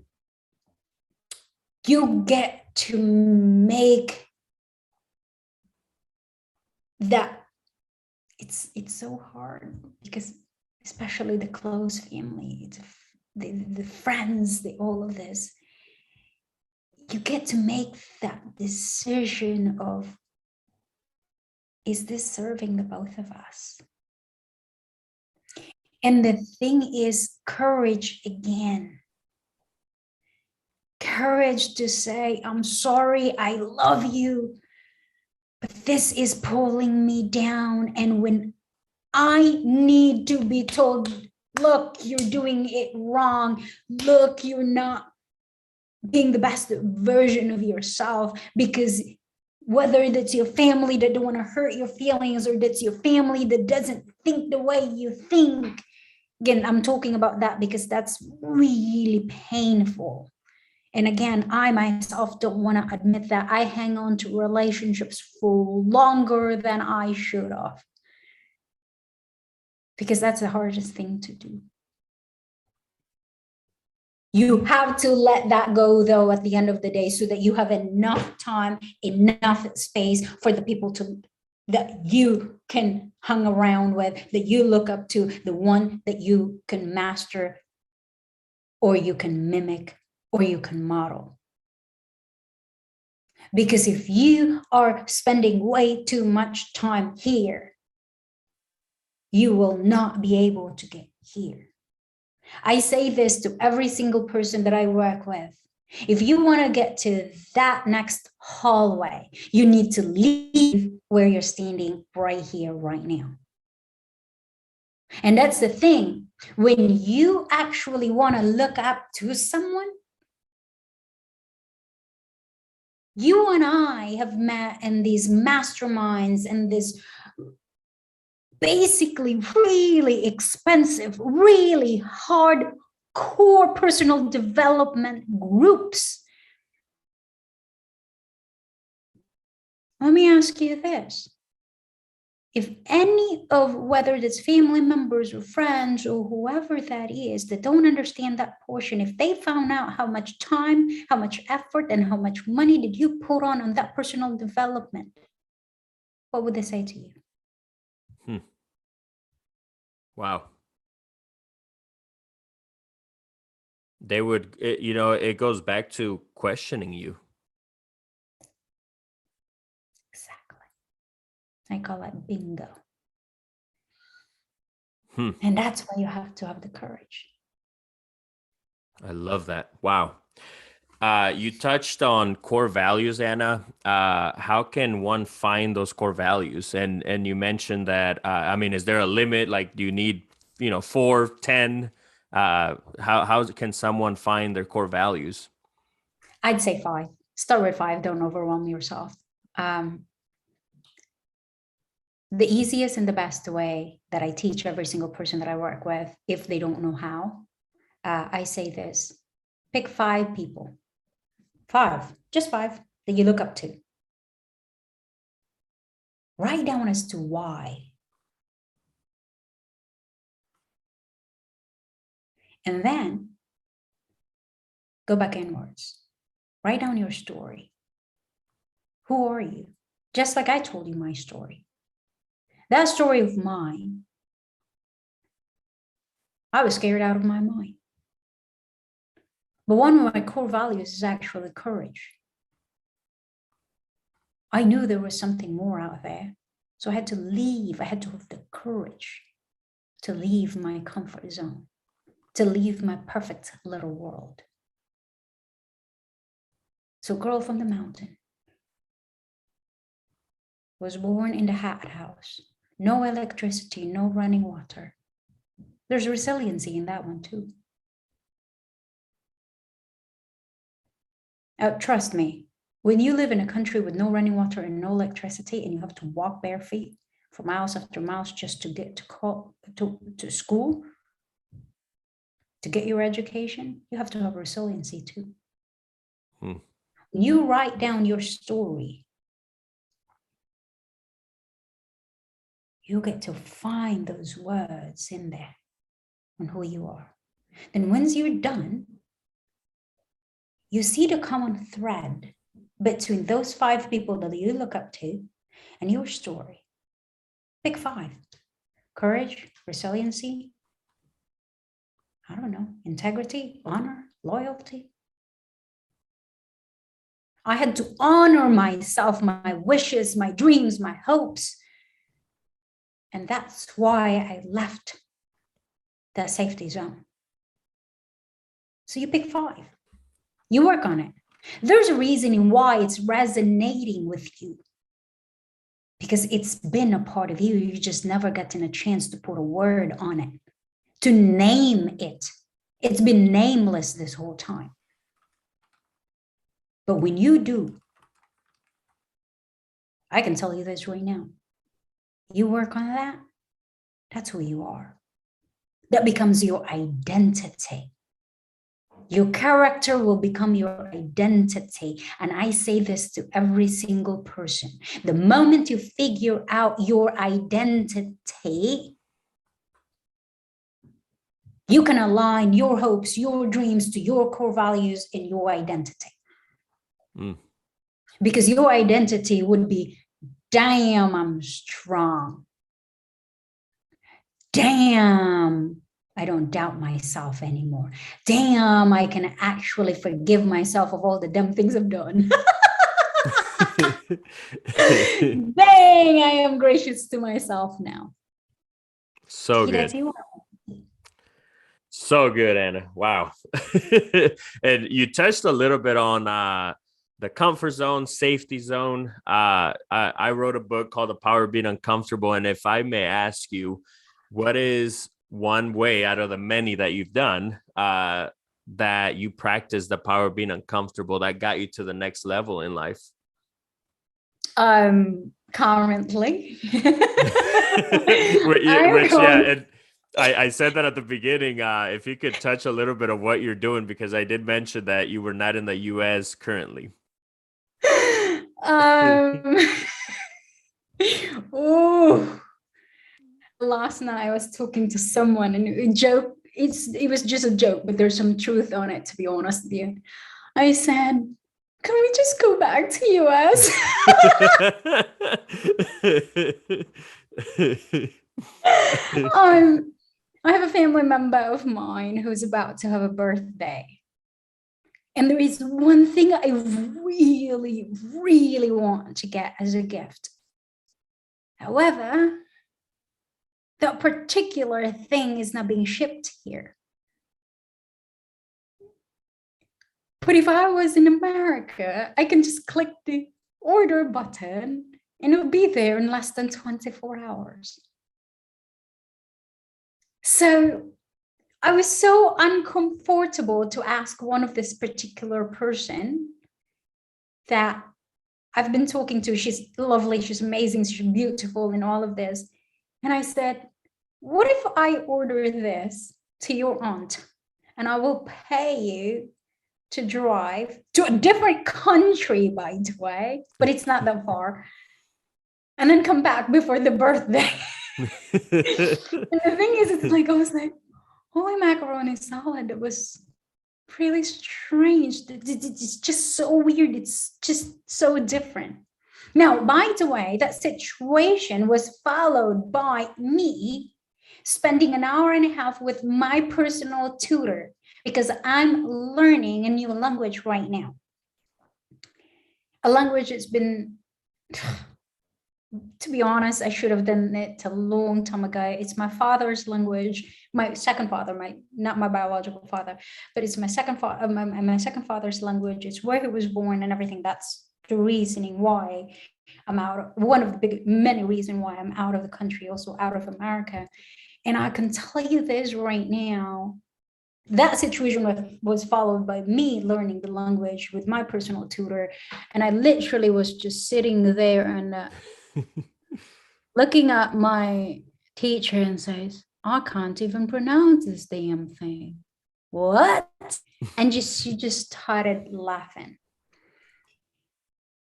you get to make that. It's so hard because especially the close family, the friends, all of this, you get to make that decision of, is this serving the both of us? And the thing is courage again. Courage to say, I'm sorry, I love you, but this is pulling me down. And when I need to be told, look, you're doing it wrong. Look, you're not being the best version of yourself, because whether that's your family that don't want to hurt your feelings or that's your family that doesn't think the way you think. Again, I'm talking about that because that's really painful. And again, I myself don't want to admit that I hang on to relationships for longer than I should have, because that's the hardest thing to do. You have to let that go, though, at the end of the day, so that you have enough time, enough space for the people that you can hang around with, that you look up to, the one that you can master, or you can mimic, or you can model. Because if you are spending way too much time here, you will not be able to get here. I say this to every single person that I work with. If you want to get to that next hallway, you need to leave where you're standing right here, right now. And that's the thing. When you actually want to look up to someone, you and I have met in these masterminds and this basically really expensive, really hardcore personal development groups. Let me ask you this. If any of, whether it's family members or friends or whoever that is, that don't understand that portion, if they found out how much time, how much effort, and how much money did you put on that personal development, what would they say to you? Wow. They would, it goes back to questioning you. Exactly. I call it bingo. And that's why you have to have the courage. I love that. Wow. You touched on core values, Anna. How can one find those core values? And you mentioned that, is there a limit? Like, do you need, 4, 10? How can someone find their core values? I'd say 5. Start with 5. Don't overwhelm yourself. The easiest and the best way that I teach every single person that I work with, if they don't know how, I say this: pick 5 people. 5, just 5 that you look up to. Write down as to why. And then Go back inwards. Write down your story. Who are you? Just like I told you my story. That story of mine, I was scared out of my mind. But one of my core values is actually courage. I knew there was something more out there. So I had to leave. I had to have the courage to leave my comfort zone, to leave my perfect little world. So girl from the mountain was born in the hat house. No electricity, no running water. There's resiliency in that one too. Trust me, when you live in a country with no running water and no electricity, and you have to walk bare feet for miles after miles just to get to school, to get your education, you have to have resiliency too. When you write down your story, you get to find those words in there on who you are. Then once you're done, you see the common thread between those 5 people that you look up to and your story. Pick 5. Courage, resiliency, I don't know, integrity, honor, loyalty. I had to honor myself, my wishes, my dreams, my hopes. And that's why I left that safety zone. So you pick 5. You work on it. There's a reasoning why it's resonating with you. Because it's been a part of you. You just never gotten a chance to put a word on it, to name it. It's been nameless this whole time. But when you do, I can tell you this right now. You work on that, that's who you are. That becomes your identity. Your character will become your identity. And I say this to every single person. The moment you figure out your identity, you can align your hopes, your dreams to your core values and your identity. Because your identity would be, damn, I'm strong. Damn, I don't doubt myself anymore. Damn, I can actually forgive myself of all the dumb things I've done. Dang, I am gracious to myself now. So good. So good, Anna. Wow. And you touched a little bit on the comfort zone, safety zone. I wrote a book called The Power of Being Uncomfortable. And if I may ask you, what is one way out of the many that you've done that you practice the power of being uncomfortable that got you to the next level in life? Currently. And I said that at the beginning. If you could touch a little bit of what you're doing, because I did mention that you were not in the US currently. Oh, last night I was talking to someone and it was just a joke, but there's some truth on it, to be honest with you. I said, can we just go back to US? I have a family member of mine who's about to have a birthday. And there is one thing I really, really want to get as a gift. However, that particular thing is not being shipped here. But if I was in America, I can just click the order button and it'll be there in less than 24 hours. So I was so uncomfortable to ask one of this particular person that I've been talking to. She's lovely, she's amazing, she's beautiful and all of this. And I said, what if I order this to your aunt and I will pay you to drive to a different country, by the way, but it's not that far, and then come back before the birthday. And the thing is, it's like, I was like, holy macaroni salad, that was really strange. It's just so weird. It's just so different. Now, by the way, that situation was followed by me spending an hour and a half with my personal tutor because I'm learning a new language right now. A language that's been, to be honest, I should have done it a long time ago. It's my father's language, my second father, not my biological father, but it's my second father's language. It's where he was born and everything. That's the reasoning why I'm out. One of the many reasons why I'm out of the country, also out of America. And I can tell you this right now. That situation was followed by me learning the language with my personal tutor. And I literally was just sitting there and looking at my teacher and says, I can't even pronounce this damn thing. What? And she just started laughing.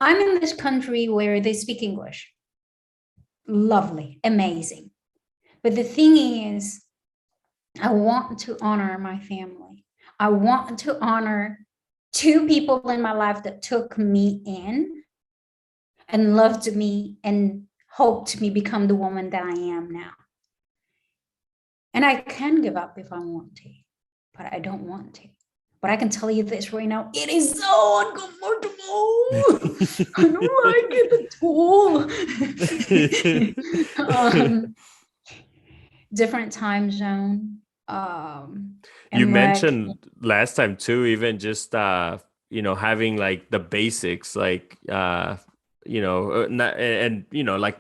I'm in this country where they speak English. Lovely, amazing. But the thing is, I want to honor my family. I want to honor two people in my life that took me in and loved me and helped me become the woman that I am now. And I can give up if I want to, but I don't want to. But I can tell you this right now, it is so uncomfortable. I don't like it at all. Different time zone. You mentioned last time too, even just having like the basics, like like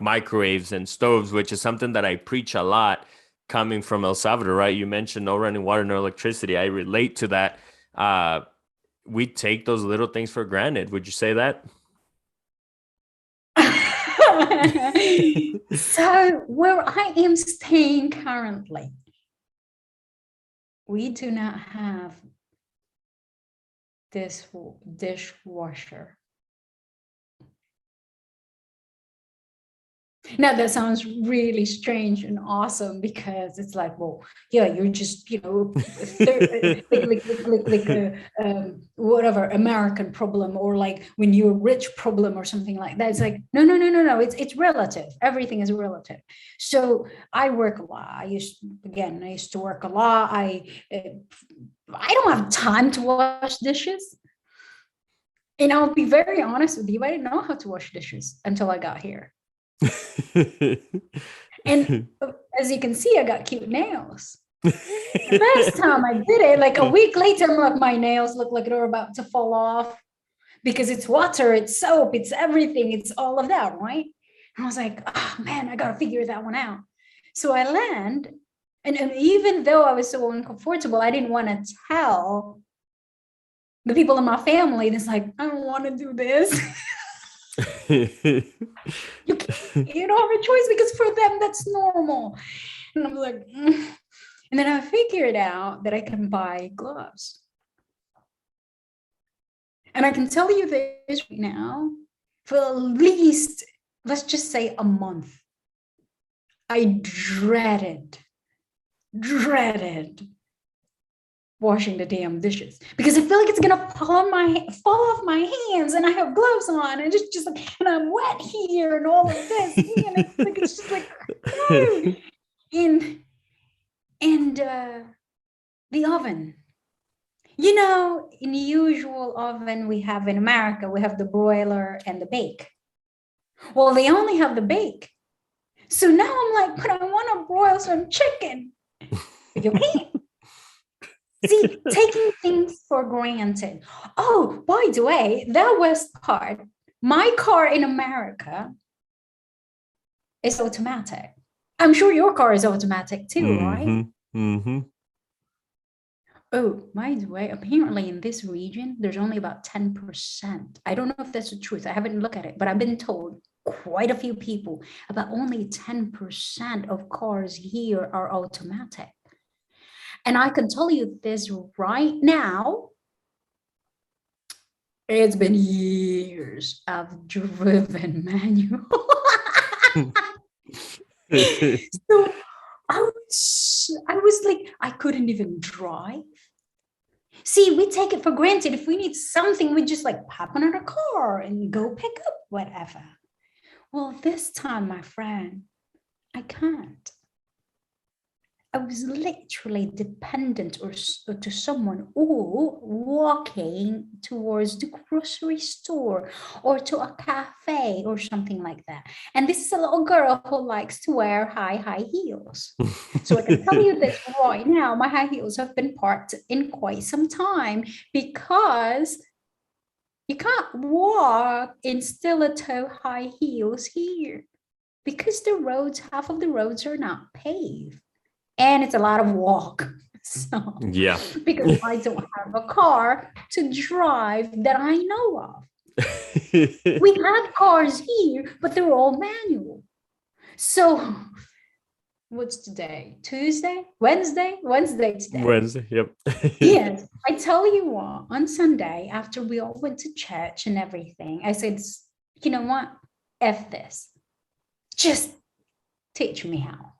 microwaves and stoves, which is something that I preach a lot coming from El Salvador, right? You mentioned no running water, no electricity. I relate to that. We take those little things for granted. Would you say that? So where I am staying currently, we do not have this dishwasher. Now that sounds really strange and awesome because it's like, well, yeah, you're just, whatever American problem or like when you're rich problem or something like that. It's like, no. It's relative. Everything is relative. So I work a lot. I used to work a lot. I don't have time to wash dishes. And I'll be very honest with you. I didn't know how to wash dishes until I got here. And as you can see, I got cute nails. The last time I did it, like a week later, I'm like, my nails look like they're about to fall off because it's water, it's soap, it's everything, it's all of that, right? And I was like, oh man, I gotta figure that one out. So I land, and even though I was so uncomfortable, I didn't want to tell the people in my family. It's like, I don't want to do this. You don't have a choice because for them that's normal. And I'm like, and then I figured out that I can buy gloves. And I can tell you this right now, for at least, let's just say a month, I dreaded washing the damn dishes because I feel like it's gonna fall off my hands, and I have gloves on, and it's just like, and I'm wet here, and all of this, and it's just like, oh. and the oven, in the usual oven we have in America, we have the broiler and the bake. Well, they only have the bake, so now I'm like, but I want to broil some chicken. You can't. See, taking things for granted. Oh, by the way, that West part, my car in America is automatic. I'm sure your car is automatic too, right? Mm-hmm. Oh, by the way, apparently in this region, there's only about 10%. I don't know if that's the truth. I haven't looked at it, but I've been told quite a few people about only 10% of cars here are automatic. And I can tell you this right now, it's been years I've driven manual. So I was like, I couldn't even drive. See, we take it for granted. If we need something, we just like pop in our car and go pick up whatever. Well, this time, my friend, I can't. I was literally dependent to someone, or walking towards the grocery store or to a cafe or something like that. And this is a little girl who likes to wear high heels. So I can tell you this right now, my high heels have been parked in quite some time, because you can't walk in stiletto high heels here, because half of the roads are not paved. And it's a lot of walk. So, Yeah. because I don't have a car to drive that I know of. We have cars here, but they're all manual. So, what's today? Tuesday? Wednesday? Wednesday today. Wednesday, yep. Yes, I tell you what, on Sunday, after we all went to church and everything, I said, you know what? F this. Just teach me how.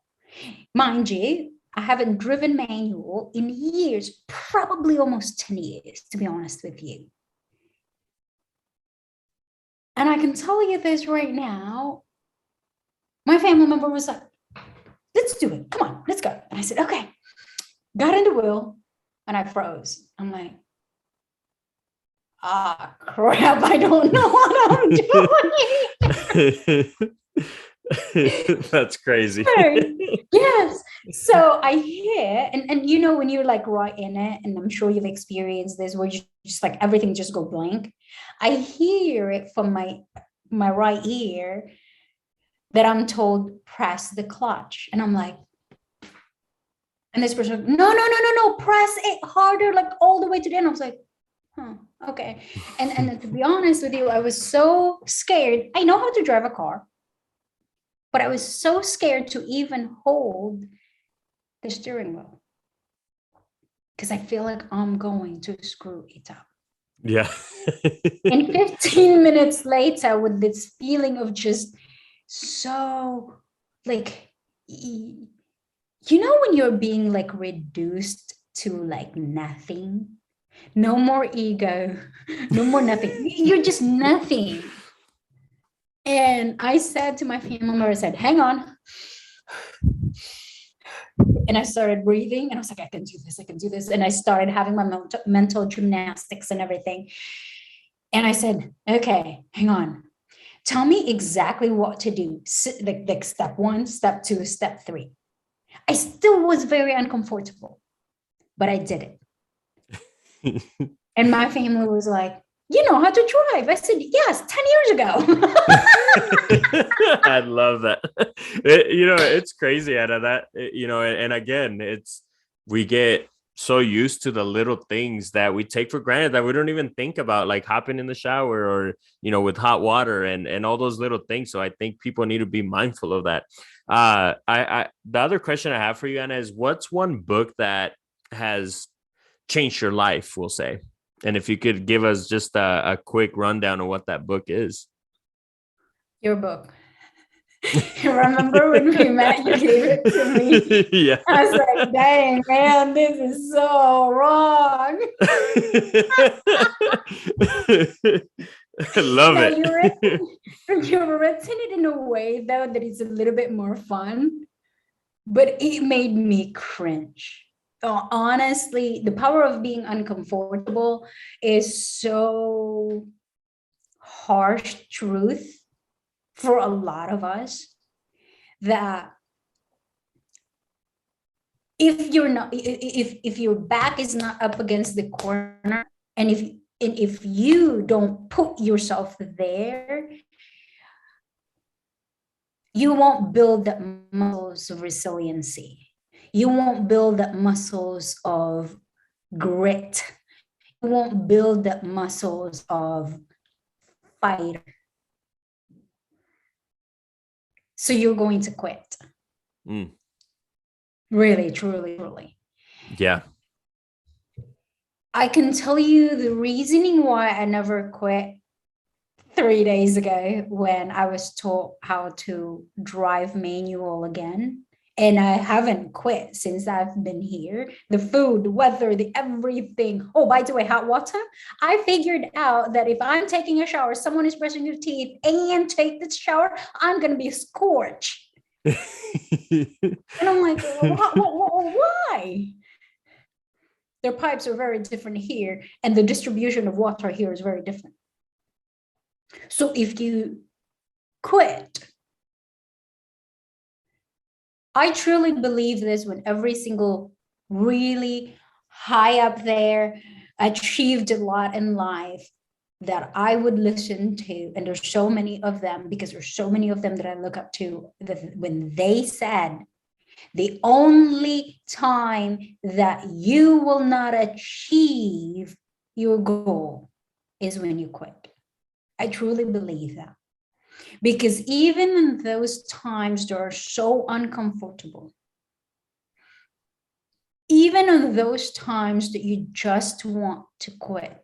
Mind you, I haven't driven manual in years, probably almost 10 years, to be honest with you. And I can tell you this right now, my family member was like, let's do it. Come on, let's go. And I said, okay. Got in the wheel and I froze. I'm like, crap, I don't know what I'm doing. That's crazy. Yes. So I hear, and you know, when you're like right in it, and I'm sure you've experienced this, where you just like everything just go blank. I hear it from my right ear that I'm told, press the clutch. And I'm like, and this person, no, press it harder, like all the way to the end. I was like, okay. And to be honest with you, I was so scared. I know how to drive a car, but I was so scared to even hold the steering wheel, because I feel like I'm going to screw it up. Yeah. And 15 minutes later, with this feeling of just so like, you know, when you're being like reduced to like nothing, no more ego, no more nothing. You're just nothing. And I said to my family member, I said, hang on. And I started breathing and I was like, I can do this. And I started having my mental gymnastics and everything. And I said, okay, hang on. Tell me exactly what to do. Like step 1, step 2, step 3. I still was very uncomfortable, but I did it. And my family was like, you know how to drive. I said, yes, 10 years ago. I love that. It's crazy, Anna, that, and again, we get so used to the little things that we take for granted that we don't even think about, like hopping in the shower or, with hot water and all those little things. So I think people need to be mindful of that. The other question I have for you, Anna, is what's one book that has changed your life, we'll say? And if you could give us just a quick rundown of what that book is. Your book. Remember when we met, you gave it to me? Yeah. I was like, dang, man, this is so wrong. I love it. You've written it in a way, though, that it's a little bit more fun, but it made me cringe. Honestly, the power of being uncomfortable is so harsh truth for a lot of us, that if your back is not up against the corner, and if you don't put yourself there, you won't build the muscles of resiliency. You won't build the muscles of grit. You won't build the muscles of fighter. So you're going to quit. Really, truly. Yeah. I can tell you the reasoning why I never quit 3 days ago, when I was taught how to drive manual again. And I haven't quit since I've been here. The food, the weather, the everything. Oh, by the way, hot water. I figured out that if I'm taking a shower, someone is brushing your teeth and take the shower, I'm going to be scorched. And I'm like, why? Their pipes are very different here, and the distribution of water here is very different. So if you quit, I truly believe this when every single really high up there, achieved a lot in life, that I would listen to, and there's so many of them, because there's so many of them that I look up to, that when they said, the only time that you will not achieve your goal is when you quit. I truly believe that. Because even in those times that are so uncomfortable, even in those times that you just want to quit,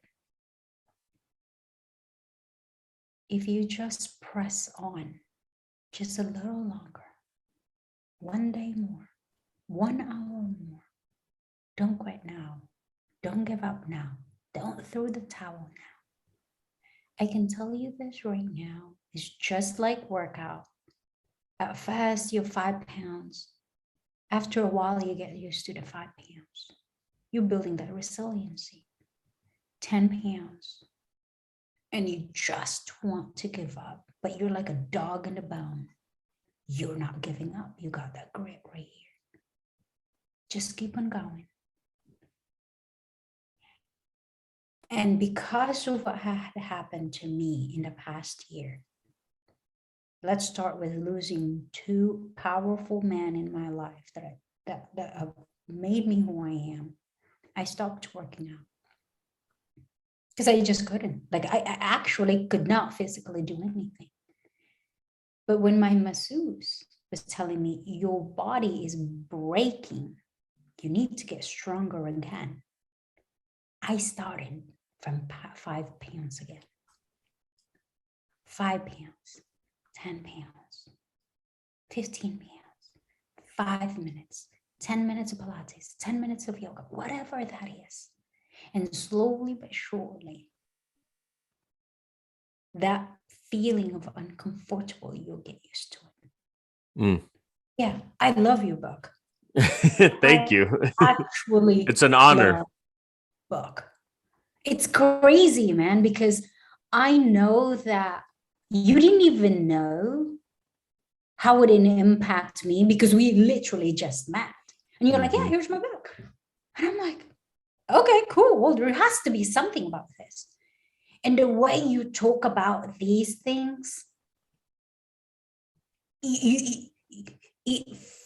if you just press on just a little longer, 1 day more, 1 hour more, don't quit now. Don't give up now. Don't throw the towel now. I can tell you this right now. It's just like workout. At first, you're 5 pounds. After a while, you get used to the 5 pounds. You're building that resiliency. 10 pounds. And you just want to give up, but you're like a dog in the bone. You're not giving up. You got that grit right here. Just keep on going. And because of what had happened to me in the past year, let's start with losing 2 powerful men in my life that have made me who I am. I stopped working out because I just couldn't. Like I actually could not physically do anything. But when my masseuse was telling me, your body is breaking, you need to get stronger again, I started from 5 pounds again. 5 pounds, 10 pounds, 15 pounds, 5 minutes, 10 minutes of Pilates, 10 minutes of yoga, whatever that is. And slowly but surely, that feeling of uncomfortable, you'll get used to it. Mm. Yeah, I love your book. Thank you. Actually, it's an honor. Book. It's crazy, man, because I know that you didn't even know how it would impact me, because we literally just met. And you're like, yeah, here's my book. And I'm like, okay, cool. Well, there has to be something about this. And the way you talk about these things, it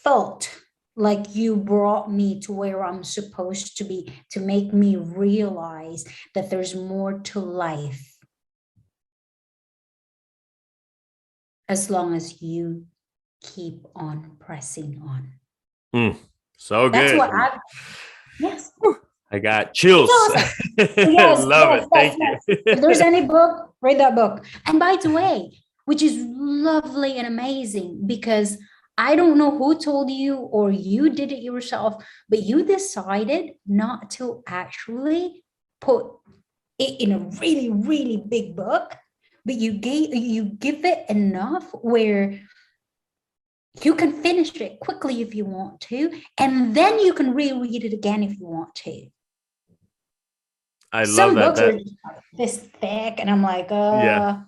felt like you brought me to where I'm supposed to be, to make me realize that there's more to life as long as you keep on pressing on. So That's good. what yes. I got chills. Awesome. Yes, Love yes, it. Thank you. If there's any book, read that book. And by the way, which is lovely and amazing, because I don't know who told you or you did it yourself, but you decided not to actually put it in a really, really big book, but you give it enough where you can finish it quickly if you want to, and then you can reread it again if you want to. I Some love books that. are this thick, and I'm like, Yeah.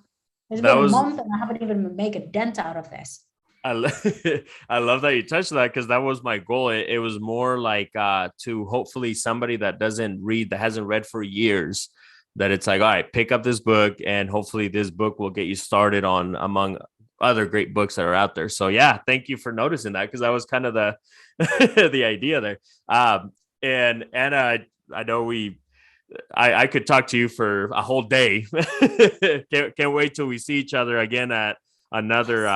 It's That been was- a month and I haven't even make a dent out of this. I love that you touched that, because that was my goal. It was more like to hopefully somebody that doesn't read, that hasn't read for years, that it's like, all right, pick up this book, and hopefully this book will get you started on among other great books that are out there. So yeah, thank you for noticing that, because that was kind of the the idea there. And Anna, I know I could talk to you for a whole day. Can't wait till we see each other again at another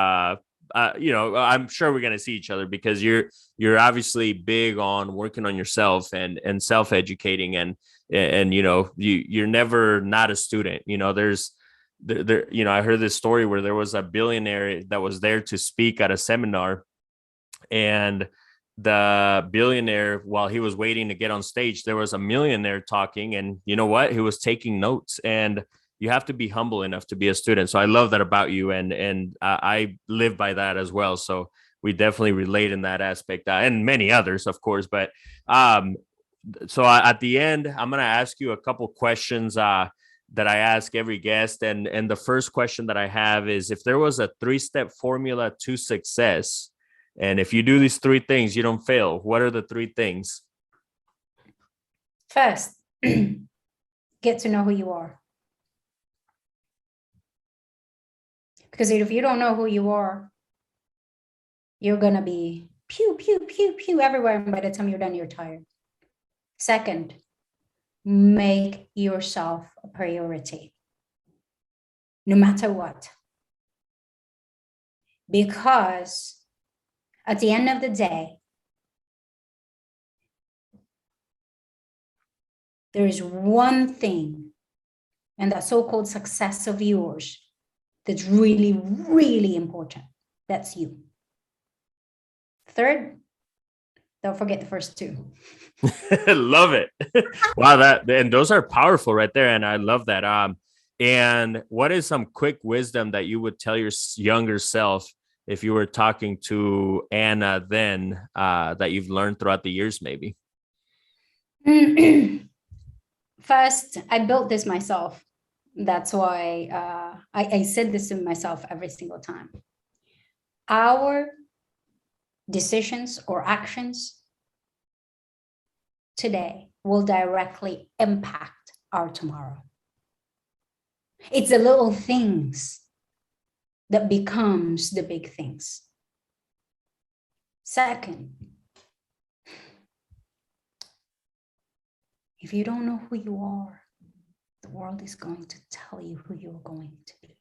I'm sure we're going to see each other, because you're obviously big on working on yourself and self-educating, and you're never not a student. I heard this story where there was a billionaire that was there to speak at a seminar, And the billionaire, while he was waiting to get on stage, there was a millionaire talking, and you know what? He was taking notes. And you have to be humble enough to be a student. So I love that about you, and I live by that as well. So we definitely relate in that aspect, and many others, of course. But um, at the end, I'm gonna ask you a couple questions that I ask every guest, and the first question that I have is, if there was a 3-step formula to success, and if you do these 3 things, you don't fail, what are the 3 things? First, get to know who you are. Because if you don't know who you are, you're going to be pew, pew, pew, pew everywhere. And by the time you're done, you're tired. Second, make yourself a priority, no matter what. Because at the end of the day, there is one thing, and that so-called success of yours, that's really, really important. That's you. Third, don't forget the first 2. Love it. Wow, and those are powerful right there, and I love that. And what is some quick wisdom that you would tell your younger self if you were talking to Anna then, that you've learned throughout the years, maybe? First, I built this myself. That's why I said this to myself every single time. Our decisions or actions today will directly impact our tomorrow. It's the little things that becomes the big things. Second, if you don't know who you are, the world is going to tell you who you're going to be.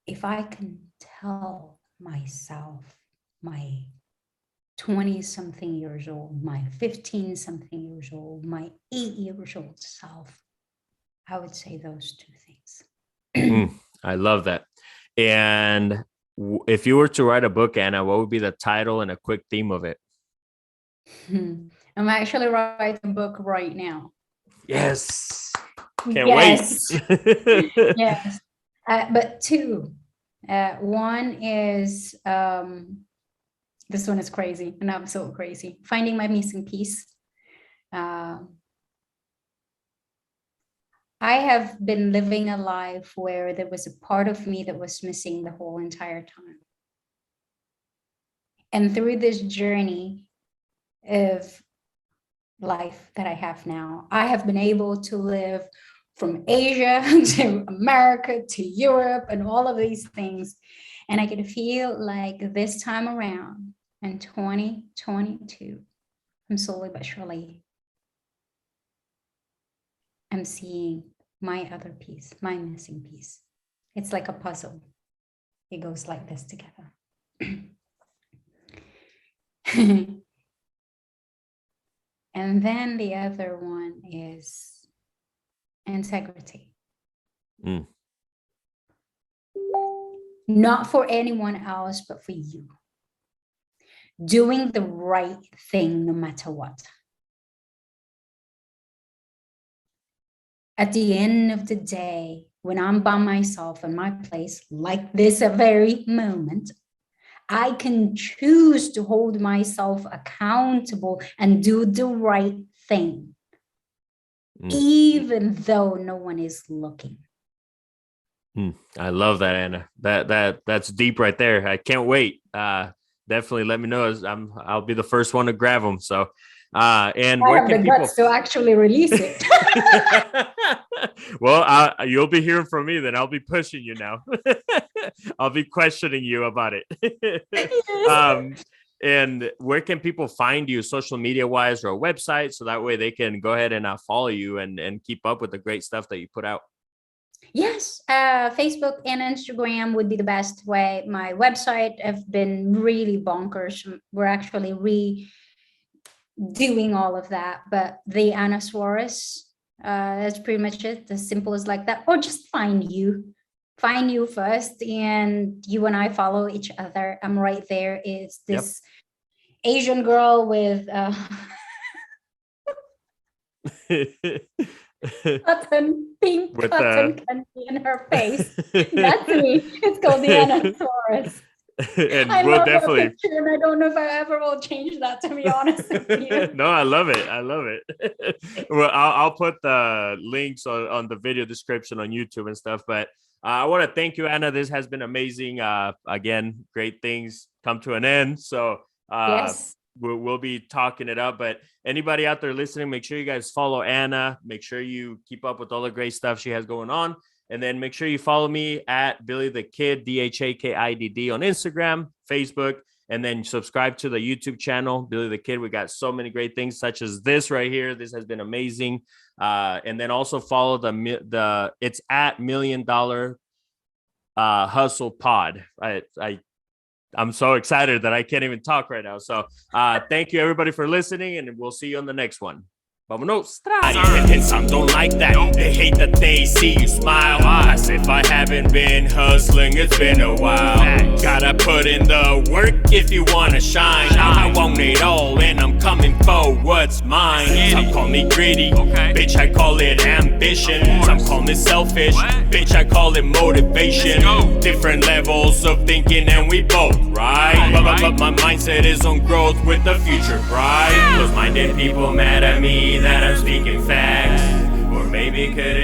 If I can tell myself, my 20-something years old, my 15-something years old, my 8-year-old self, I would say those 2 things. I love that. And if you were to write a book, Anna, what would be the title and a quick theme of it? I'm actually writing a book right now. Yes. Can't yes. wait. Yes. But 2. One is, this one is crazy, and I'm so crazy. Finding my missing piece. I have been living a life where there was a part of me that was missing the whole entire time. And through this journey of life that I have now, I have been able to live from Asia to America to Europe and all of these things. And I can feel like this time around in 2022, I'm slowly but surely, I'm seeing my other piece, my missing piece. It's like a puzzle. It goes like this together. And then the other one is integrity. Not for anyone else, but for you. Doing the right thing no matter what. At the end of the day, when I'm by myself in my place, like this very moment, I can choose to hold myself accountable and do the right thing, even though no one is looking. I love that, Anna. That's deep right there. I can't wait. Definitely let me know. I'll be the first one to grab them. So, and I where have can the people guts to actually release it? Well, you'll be hearing from me then. I'll be pushing you now. I'll be questioning you about it. And where can people find you, social media wise, or a website, so that way they can go ahead and follow you and keep up with the great stuff that you put out? Yes, Facebook and Instagram would be the best way. My website have been really bonkers. We're actually redoing all of that, but the Anna Suarez, that's pretty much it. As simple as like that, or just find you. find you first, and you and I follow each other. I'm right there. It's this Asian girl with pink With cotton candy in her face. That's me. It's called Diana Suarez. And I we'll love definitely. that picture, and I don't know if I ever will change that, to be honest with you. No, I love it. I love it. Well, I'll put the links on the video description on YouTube and stuff. But I want to thank you, Anna. This has been amazing. Again, great things come to an end. So Yes. we'll be talking it up. But anybody out there listening, make sure you guys follow Anna. Make sure you keep up with all the great stuff she has going on. And then make sure you follow me at Billy the Kid, DHAKIDD on Instagram, Facebook, and then subscribe to the YouTube channel, Billy the Kid. We got so many great things such as this right here. This has been amazing. And then also follow it's at $1 Million Hustle Pod. I'm so excited that I can't even talk right now. So thank you everybody for listening, and we'll see you on the next one. Vámonos. And some don't like that. They hate that they see you smile. As if I haven't been hustling, it's been a while. Gotta put in the work if you wanna shine. I want it all, and I'm coming for what's mine. Some call me greedy, bitch, I call it ambition. Some call me selfish, bitch, I call it motivation. Different levels of thinking, and we both right. But my mindset is on growth with the future bright. Close-minded people mad at me that I'm speaking facts, or maybe could